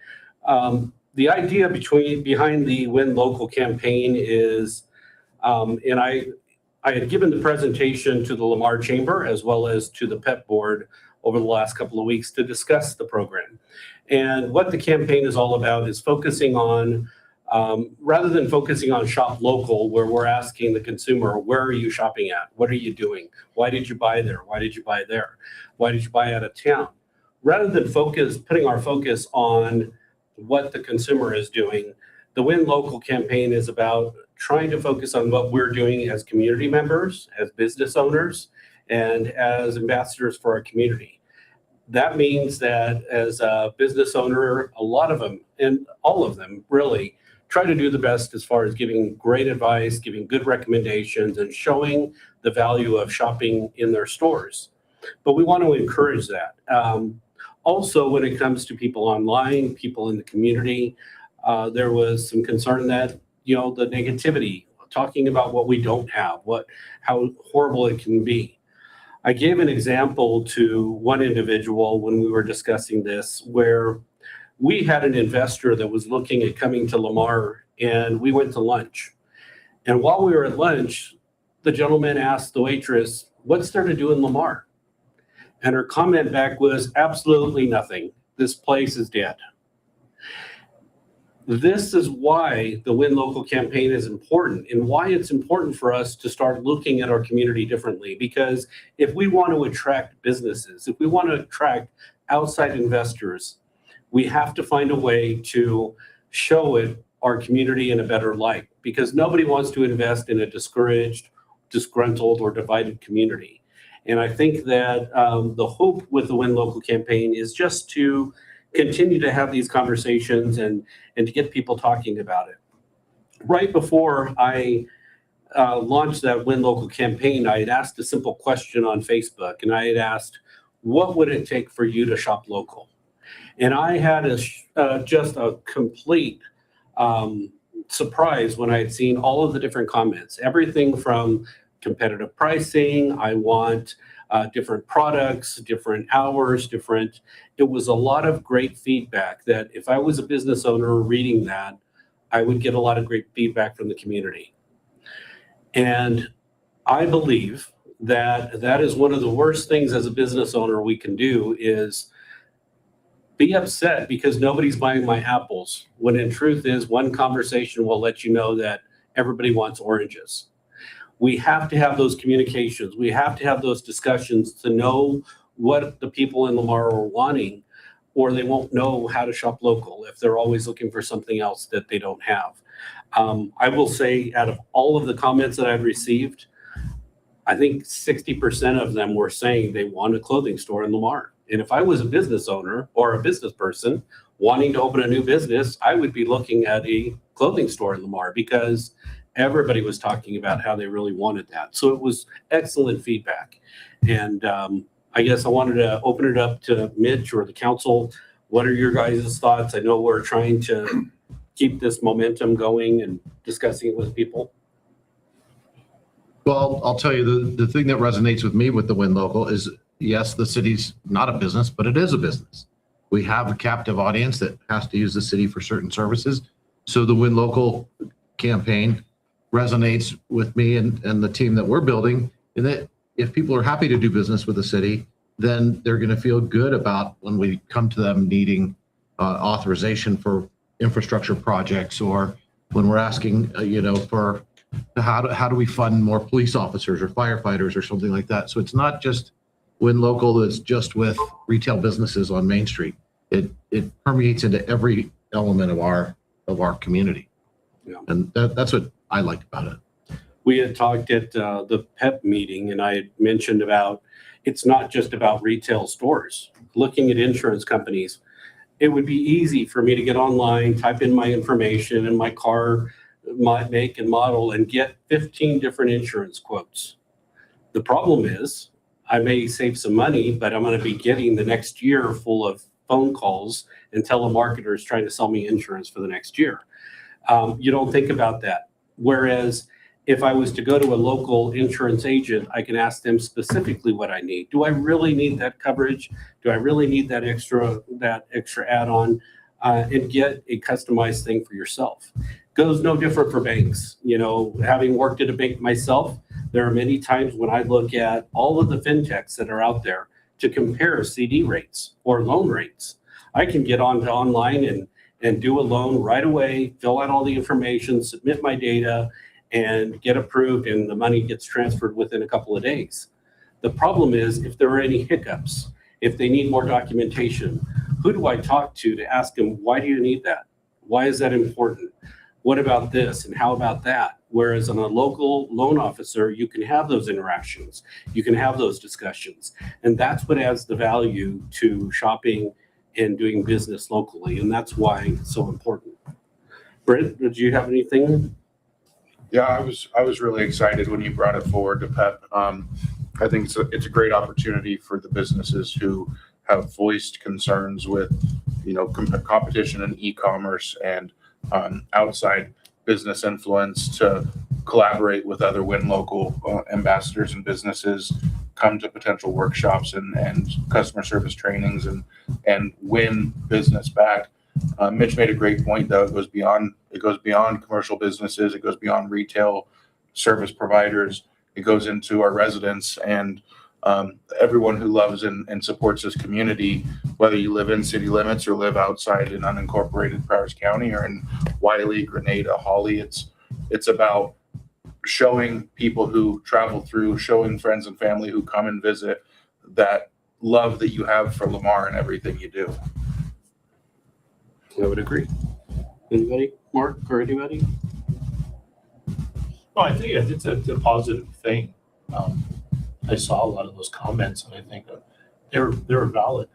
the idea behind the Win Local campaign is, and I had given the presentation to the Lamar Chamber as well as to the PEP board over the last couple of weeks to discuss the program. And what the campaign is all about is focusing on, rather than focusing on shop local, where we're asking the consumer, where are you shopping at? What are you doing? Why did you buy there? Why did you buy there? Why did you buy out of town? Rather than putting our focus on what the consumer is doing, the Win Local campaign is about trying to focus on what we're doing as community members, as business owners, and as ambassadors for our community. That means that as a business owner, a lot of them, and all of them really, try to do the best as far as giving great advice, giving good recommendations, and showing the value of shopping in their stores. But we want to encourage that. Also, when it comes to people online, people in the community, there was some concern that, the negativity, talking about what we don't have, how horrible it can be. I gave an example to one individual when we were discussing this, where we had an investor that was looking at coming to Lamar, and we went to lunch. And while we were at lunch, the gentleman asked the waitress, "What's there to do in Lamar?" And her comment back was, "Absolutely nothing. This place is dead." This is why the Win Local campaign is important, and why it's important for us to start looking at our community differently. Because if we want to attract businesses, if we want to attract outside investors, we have to find a way to show our community in a better light, because nobody wants to invest in a discouraged, disgruntled, or divided community. And I think that the hope with the Win Local campaign is just to continue to have these conversations and to get people talking about it. right before I launched that Win Local campaign, I had asked a simple question on Facebook, and I had asked, what would it take for you to shop local? And I had just a complete surprise when I had seen all of the different comments, everything from competitive pricing, I want different products, different hours, it was a lot of great feedback that if I was a business owner reading that, I would get a lot of great feedback from the community. And I believe that that is one of the worst things as a business owner we can do is be upset because nobody's buying my apples, when in truth is one conversation will let you know that everybody wants oranges. We have to have those communications. We have to have those discussions to know what the people in Lamar are wanting, or they won't know how to shop local if they're always looking for something else that they don't have. I will say out of all of the comments that I've received, I think 60% of them were saying they want a clothing store in Lamar. And if I was a business owner or a business person wanting to open a new business, I would be looking at a clothing store in Lamar because everybody was talking about how they really wanted that. So it was excellent feedback. And I guess I wanted to open it up to Mitch or the council. What are your guys' thoughts? I know we're trying to keep this momentum going and discussing it with people. Well, I'll tell you, the thing that resonates with me with the Win Local is, yes, the city's not a business, but it is a business. We have a captive audience that has to use the city for certain services. So the Win Local campaign resonates with me and the team that we're building, in that if people are happy to do business with the city, then they're going to feel good about when we come to them needing authorization for infrastructure projects, or when we're asking, for how do we fund more police officers or firefighters or something like that. So it's not just Win Local that's just with retail businesses on Main Street. It permeates into every element of our community. Yeah. And that's what I liked about it. We had talked at the PEP meeting, and I had mentioned about it's not just about retail stores. Looking at insurance companies, it would be easy for me to get online, type in my information and my car, my make and model, and get 15 different insurance quotes. The problem is I may save some money, but I'm going to be getting the next year full of phone calls and telemarketers trying to sell me insurance for the next year. You don't think about that. Whereas if I was to go to a local insurance agent, I can ask them specifically what I need. Do I really need that coverage? Do I really need that extra add-on? And get a customized thing for yourself. Goes no different for banks. Having worked at a bank myself, there are many times when I look at all of the fintechs that are out there to compare CD rates or loan rates. I can get onto online and do a loan right away, fill out all the information, submit my data, and get approved, and the money gets transferred within a couple of days. The problem is if there are any hiccups, if they need more documentation, who do I talk to ask them, why do you need that? Why is that important? What about this and how about that? Whereas on a local loan officer, you can have those interactions, you can have those discussions, and that's what adds the value to shopping and doing business locally, and that's why it's so important. Brent, did you have anything? Yeah, I was really excited when you brought it forward to PEP. I think it's a great opportunity for the businesses who have voiced concerns with, competition in e-commerce and outside business influence to collaborate with other Win Local ambassadors and businesses, come to potential workshops and customer service trainings and win business back. Mitch made a great point, though. It goes beyond commercial businesses. It goes beyond retail service providers. It goes into our residents and everyone who loves and supports this community, whether you live in city limits or live outside in unincorporated Prowers County or in Wiley, Grenada, Hawley. It's about showing people who travel through, showing friends and family who come and visit that love that you have for Lamar and everything you do. I would agree. Anybody? Mark or anybody? Well, I think it's a positive thing. I saw a lot of those comments, and I think they were valid.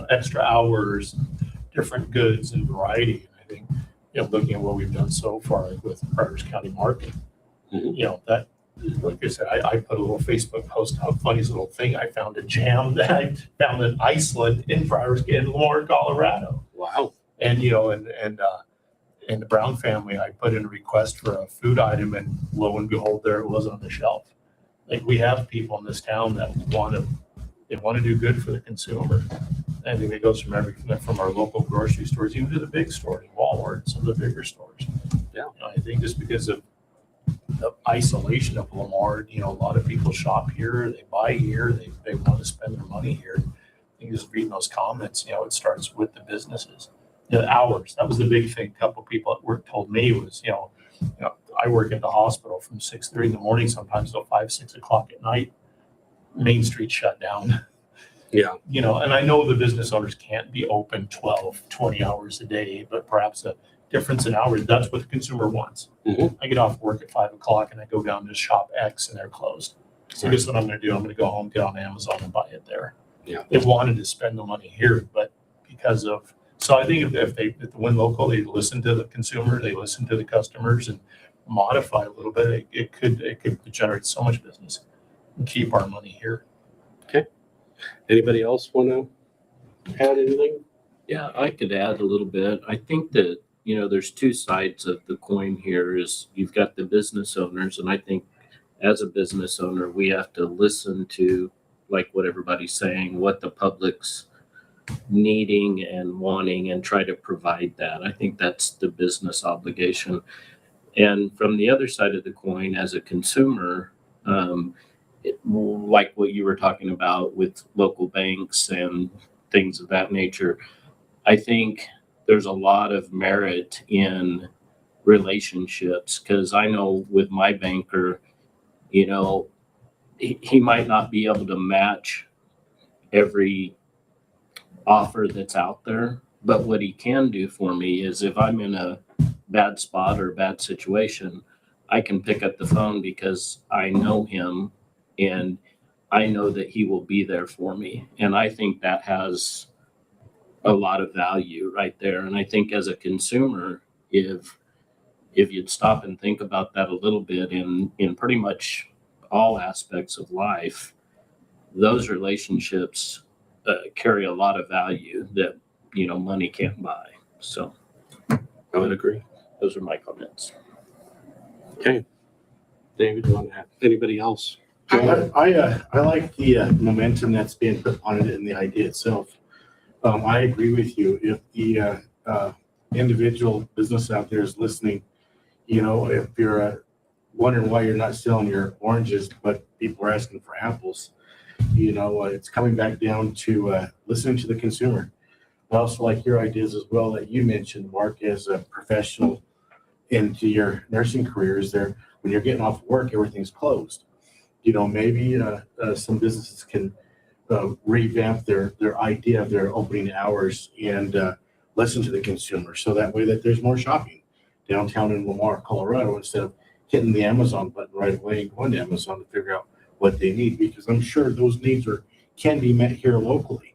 Extra hours, different goods, and variety. And I think looking at what we've done so far with Pryor's County Market, that, like I said, I put a little Facebook post out, funniest little thing. I found a jam that I found in Iceland in Lamar, Colorado. Wow. And, in the Brown family, I put in a request for a food item, and lo and behold, there it was on the shelf. Like, we have people in this town that want to do good for the consumer. I think it goes from everything from our local grocery stores, even to the big stores, Walmart, some of the bigger stores. Yeah. I think just because of the isolation of Lamar, a lot of people shop here, they buy here, they want to spend their money here. I think just reading those comments, it starts with the businesses. The hours, that was the big thing. A couple of people at work told me was, I work at the hospital from 6:30 in the morning, sometimes till 5, 6 o'clock at night. Main Street shut down. Yeah. And I know the business owners can't be open 12, 20 hours a day, but perhaps a difference in hours, that's what the consumer wants. Mhm. I get off work at 5 o'clock and I go down to shop X and they're closed. So guess what I'm going to do? I'm going to go home, get on Amazon and buy it there. Yeah. They wanted to spend the money here, but because of, so I think if they win local, they listen to the consumer, they listen to the customers and modify a little bit, it could generate so much business and keep our money here. Okay. Anybody else want to add anything? Yeah, I could add a little bit. I think that, there's two sides of the coin here. Is you've got the business owners, and I think as a business owner, we have to listen to, like what everybody's saying, what the public's needing and wanting, and try to provide that. I think that's the business obligation. And from the other side of the coin, as a consumer, like what you were talking about with local banks and things of that nature, I think there's a lot of merit in relationships, because I know with my banker, he might not be able to match every offer that's out there, but what he can do for me is if I'm in a bad spot or a bad situation, I can pick up the phone because I know him and I know that he will be there for me. And I think that has a lot of value right there. And I think as a consumer, if you'd stop and think about that a little bit in pretty much all aspects of life, those relationships carry a lot of value that, money can't buy. So I would agree. those are my comments. Okay. David, do you want to have anybody else? I like the momentum that's being put on it and the idea itself. I agree with you. If the individual business out there is listening, if you're wondering why you're not selling your oranges, but people are asking for apples, it's coming back down to listening to the consumer. I also like your ideas as well that you mentioned, Mark, as a professional into your nursing careers there. When you're getting off work, everything's closed. Maybe some businesses can revamp their idea of their opening hours and listen to the consumer, so that way that there's more shopping downtown in Lamar, Colorado, instead of hitting the Amazon button right away and going to Amazon to figure out what they need, because I'm sure those needs can be met here locally.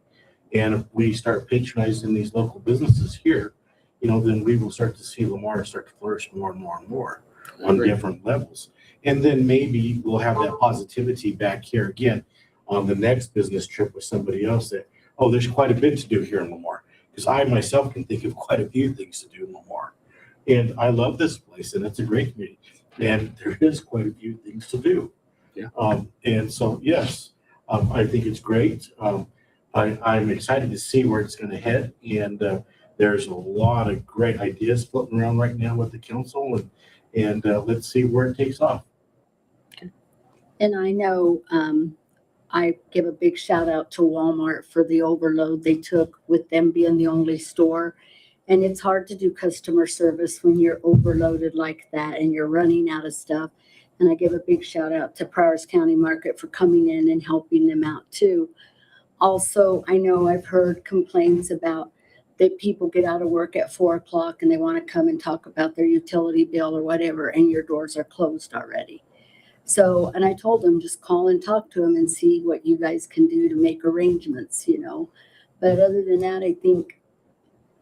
And if we start patronizing these local businesses here, then we will start to see Lamar start to flourish more and more and more on different levels. And then maybe we'll have that positivity back here again on the next business trip with somebody else that, there's quite a bit to do here in Lamar. Because I myself can think of quite a few things to do in Lamar. And I love this place, and it's a great community. And there is quite a few things to do. Yeah. And so, yes, I think it's great. I'm excited to see where it's going to head. And there's a lot of great ideas floating around right now with the council. And let's see where it takes off. And I know I give a big shout out to Walmart for the overload they took with them being the only store. And it's hard to do customer service when you're overloaded like that and you're running out of stuff. And I give a big shout out to Pryor's County Market for coming in and helping them out too. Also, I know I've heard complaints about that people get out of work at 4 o'clock and they want to come and talk about their utility bill or whatever, and your doors are closed already. So, and I told them, just call and talk to them and see what you guys can do to make arrangements, But other than that, I think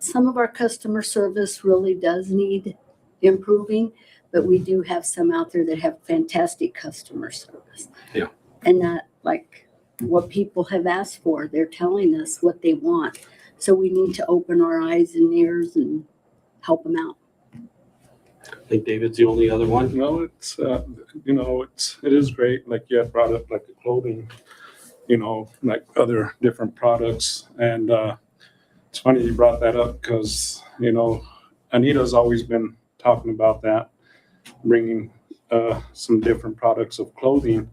some of our customer service really does need improving, but we do have some out there that have fantastic customer service. Yeah. And that, like, what people have asked for, they're telling us what they want. So we need to open our eyes and ears and help them out. I think David's the only other one. No, it's, it is great. Like you had brought up like the clothing, like other different products. And it's funny you brought that up because, Anita's always been talking about that, bringing some different products of clothing.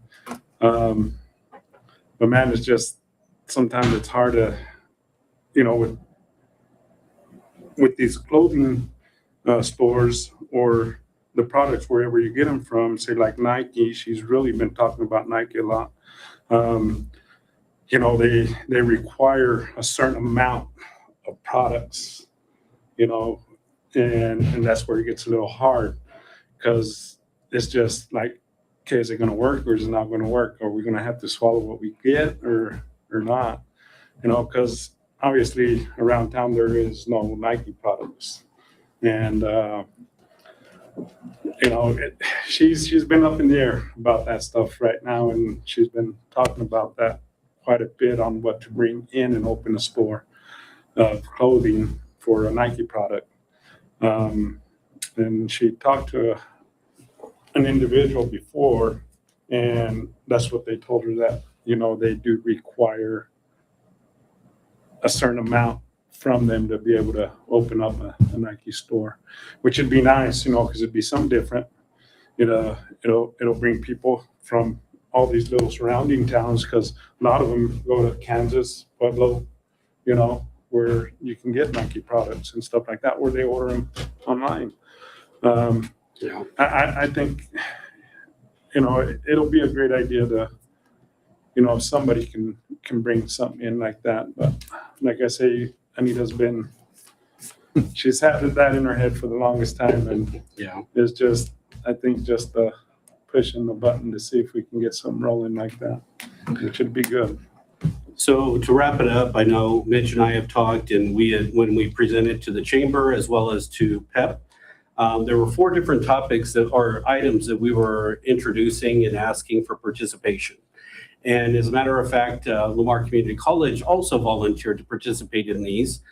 But man, it's just, sometimes it's hard to, with these clothing stores or the products wherever you get them from, say like Nike, she's really been talking about Nike a lot. They require a certain amount of products, and that's where it gets a little hard because it's just like, okay, is it going to work or is it not going to work? Are we going to have to swallow what we get or not? Because obviously around town there is no Nike products. And, she's been up in the air about that stuff right now, and she's been talking about that quite a bit on what to bring in and open a store of clothing for a Nike product. And she talked to an individual before, and that's what they told her, that, they do require a certain amount from them to be able to open up a Nike store, which would be nice, because it'd be something different. It'll bring people from all these little surrounding towns, because a lot of them go to Kansas, Pueblo, where you can get Nike products and stuff like that, where they order them online. I think, it'll be a great idea to, if somebody can bring something in like that. But like I say, Anita's she's had that in her head for the longest time, and it's just, I think, just pushing the button to see if we can get something rolling like that, which would be good. So to wrap it up, I know Mitch and I have talked, and when we presented to the chamber as well as to PEP, there were 4 different topics that are items that we were introducing and asking for participation. And as a matter of fact, Lamar Community College also volunteered to participate in these.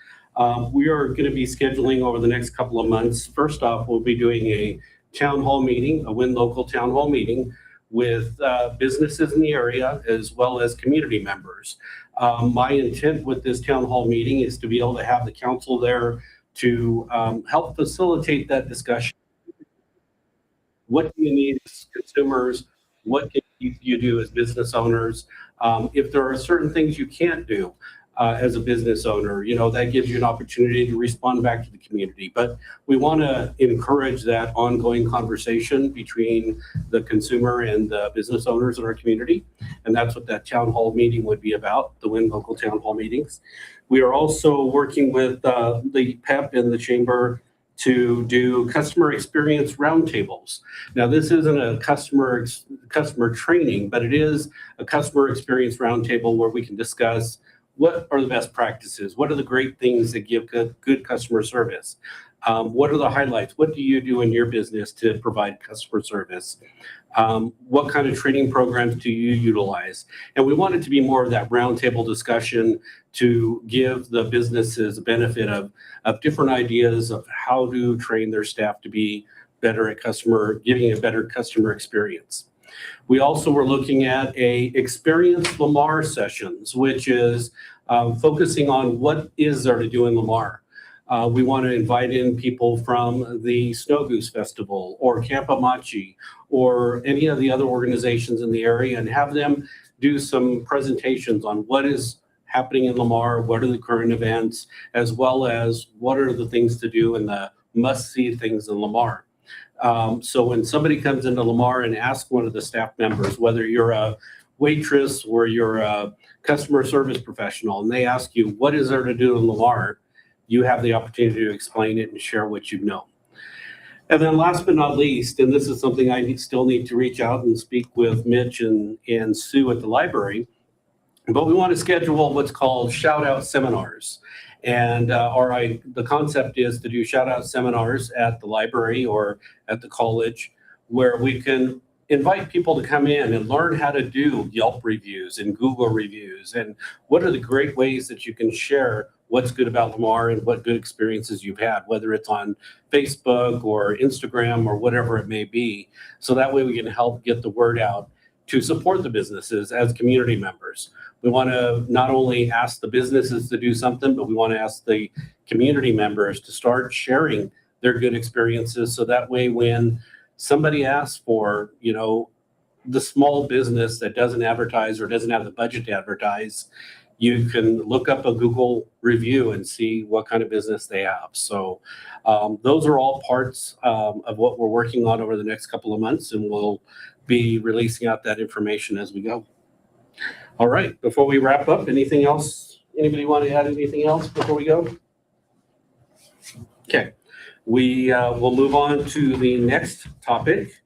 We are going to be scheduling over the next couple of months. First off, we'll be doing a town hall meeting, a Win Local town hall meeting with businesses in the area as well as community members. My intent with this town hall meeting is to be able to have the council there to help facilitate that discussion. What do you need as consumers? What can you do as business owners? If there are certain things you can't do as a business owner, that gives you an opportunity to respond back to the community. But we want to encourage that ongoing conversation between the consumer and the business owners in our community. And that's what that town hall meeting would be about, the Win Local town hall meetings. We are also working with the PEP and the chamber to do customer experience roundtables. Now, this isn't a customer training, but it is a customer experience roundtable where we can discuss what are the best practices, what are the great things that give good customer service, what are the highlights, what do you do in your business to provide customer service, what kind of training programs do you utilize? And we want it to be more of that roundtable discussion to give the businesses a benefit of different ideas of how to train their staff to be better at giving a better customer experience. We also were looking at a Experience Lamar sessions, which is focusing on what is there to do in Lamar. We want to invite in people from the Snow Goose Festival or Campamachi or any of the other organizations in the area and have them do some presentations on what is happening in Lamar, what are the current events, as well as what are the things to do and the must-see things in Lamar. So when somebody comes into Lamar and asks one of the staff members, whether you're a waitress or you're a customer service professional, and they ask you, what is there to do in Lamar? You have the opportunity to explain it and share what you know. And then last but not least, and this is something I still need to reach out and speak with Mitch and Sue at the library, but we want to schedule what's called shout out seminars. And the concept is to do shout out seminars at the library or at the college where we can invite people to come in and learn how to do Yelp reviews and Google reviews and what are the great ways that you can share what's good about Lamar and what good experiences you've had, whether it's on Facebook or Instagram or whatever it may be. So that way we can help get the word out to support the businesses as community members. We want to not only ask the businesses to do something, but we want to ask the community members to start sharing their good experiences. So that way when somebody asks for, the small business that doesn't advertise or doesn't have the budget to advertise, you can look up a Google review and see what kind of business they have. So those are all parts of what we're working on over the next couple of months, and we'll be releasing out that information as we go. All right, before we wrap up, anything else? Anybody want to add anything else before we go? Okay, we will move on to the next topic,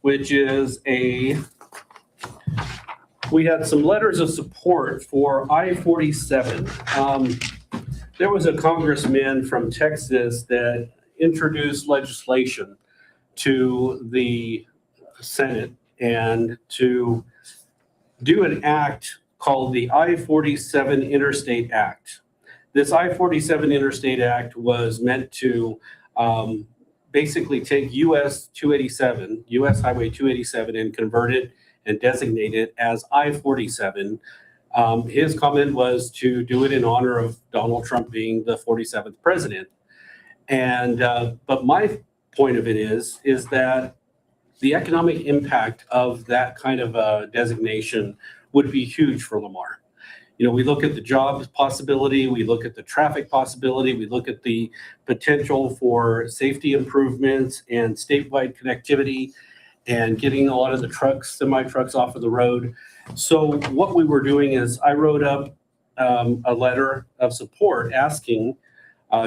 which is we had some letters of support for I-47. There was a congressman from Texas that introduced legislation to the Senate and to do an act called the I-47 Interstate Act. This I-47 Interstate Act was meant to basically take US 287, US Highway 287, and convert it and designate it as I-47. His comment was to do it in honor of Donald Trump being the 47th president. And but my point of it is that the economic impact of that kind of a designation would be huge for Lamar. We look at the jobs possibility, we look at the traffic possibility, we look at the potential for safety improvements and statewide connectivity and getting a lot of the trucks, semi-trucks off of the road. So what we were doing is I wrote up a letter of support asking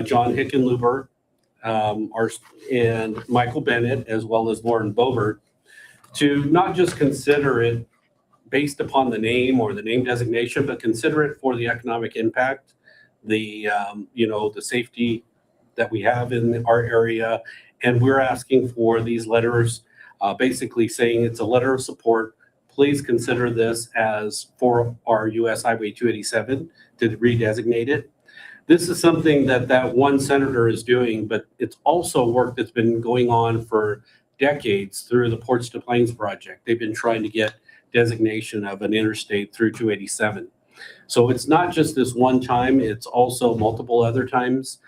John Hickenlooper and Michael Bennett, as well as Lauren Boebert, to not just consider it based upon the name or the name designation, but consider it for the economic impact, the safety that we have in our area. And we're asking for these letters, basically saying it's a letter of support. Please consider this as for our US Highway 287 to redesignate it. This is something that one senator is doing, but it's also work that's been going on for decades through the Ports to Plains project. They've been trying to get designation of an interstate through 287. So it's not just this one time, it's also multiple other times.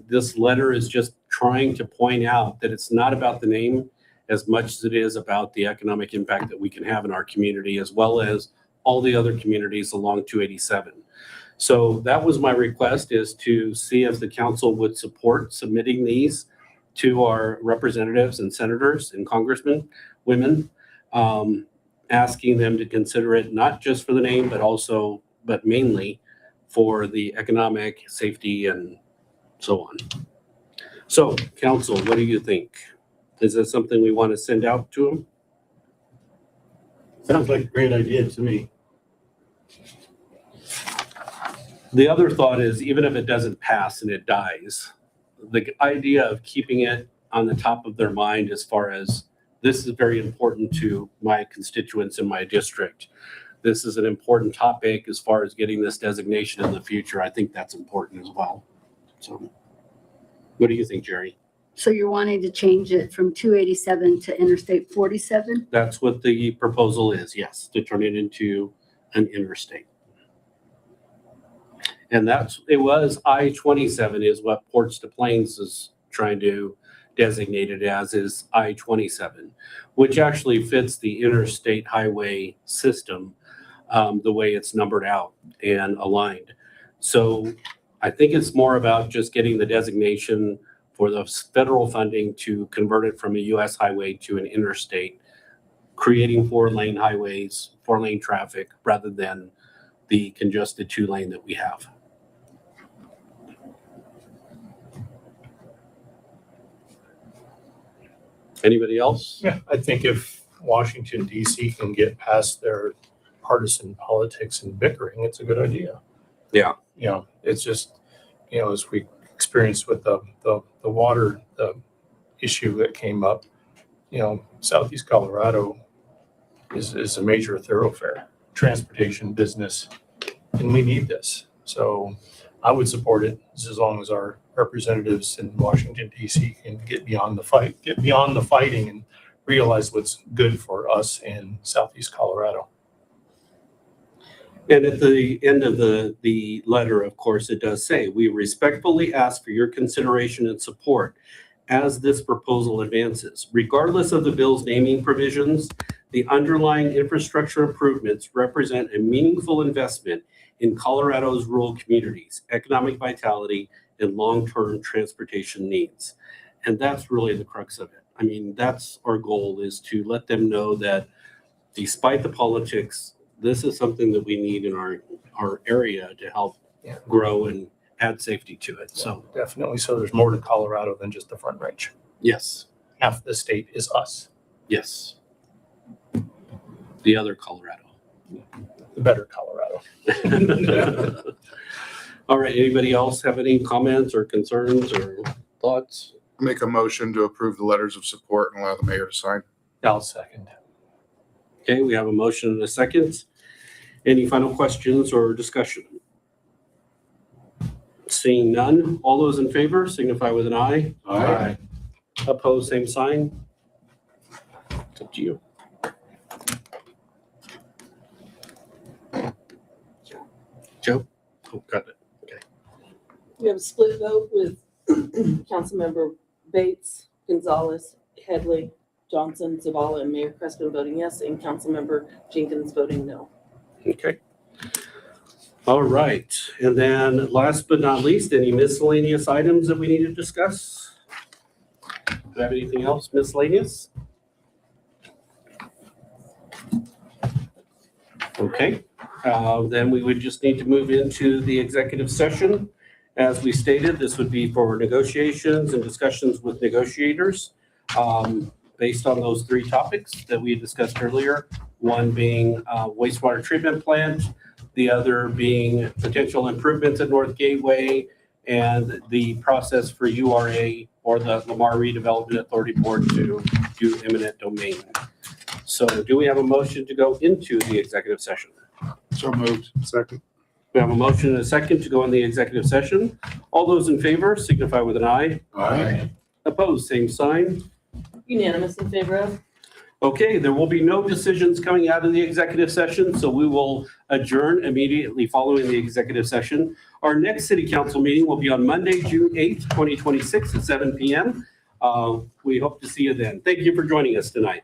This letter is just trying to point out that it's not about the name as much as it is about the economic impact that we can have in our community, as well as all the other communities along 287. So that was my request, is to see if the council would support submitting these to our representatives and senators and congressmen, women, asking them to consider it not just for the name, but mainly for the economic safety and so on. So, council, what do you think? Is this something we want to send out to them? Sounds like a great idea to me. The other thought is, even if it doesn't pass and it dies, the idea of keeping it on the top of their mind as far as this is very important to my constituents in my district. This is an important topic as far as getting this designation in the future. I think that's important as well. So what do you think, Jerry? So you're wanting to change it from 287 to Interstate 47? That's what the proposal is, yes, to turn it into an interstate. And it was I-27 is what Ports to Plains is trying to designate it as, is I-27, which actually fits the interstate highway system, the way it's numbered out and aligned. So I think it's more about just getting the designation for the federal funding to convert it from a US highway to an interstate, creating 4-lane highways, 4-lane traffic, rather than the congested 2-lane that we have. Anybody else? Yeah, I think if Washington DC can get past their partisan politics and bickering, it's a good idea. Yeah. It's just, as we experienced with the water, issue that came up, Southeast Colorado is a major thoroughfare, transportation, business, and we need this. So I would support it as long as our representatives in Washington, D.C. can get beyond the fighting and realize what's good for us in Southeast Colorado. And at the end of the letter, of course, it does say, we respectfully ask for your consideration and support as this proposal advances. Regardless of the bill's naming provisions, the underlying infrastructure improvements represent a meaningful investment in Colorado's rural communities, economic vitality, and long-term transportation needs. And that's really the crux of it. I mean, that's our goal, is to let them know that despite the politics, this is something that we need in our area to help grow and add safety to it. So Definitely. So there's more to Colorado than just the Front Range. yes, Half the state is us, yes. The other Colorado. the better Colorado. All right, anybody else have any comments or concerns or thoughts? Make a motion to approve the letters of support and allow the mayor to sign. I'll second. Okay, we have a motion and a second. Any final questions or discussion? Seeing none, all those in favor signify with an eye. Aye. Opposed, same sign. It's up to you. Joe? Oh, got it. Okay. We have a split vote with Councilmember Bates, Gonzalez, Headley, Johnson, Zavala, and Mayor Crespin voting yes, and Councilmember Jenkins voting no. Okay. All right. And then last but not least, any miscellaneous items that we need to discuss? Do you have anything else miscellaneous? Okay. Then we would just need to move into the executive session. As we stated, this would be for negotiations and discussions with negotiators based on those three topics that we discussed earlier. One being wastewater treatment plant, the other being potential improvements at North Gateway, and the process for URA or the Lamar Redevelopment Authority Board to do eminent domain. So do we have a motion to go into the executive session? So moved. Second. We have a motion and a second to go in the executive session. All those in favor signify with an eye. Aye. Opposed, same sign. Unanimous in favor of? Okay, there will be no decisions coming out of the executive session, so we will adjourn immediately following the executive session. Our next city council meeting will be on Monday, June 8th, 2026 at 7 p.m. We hope to see you then. Thank you for joining us tonight.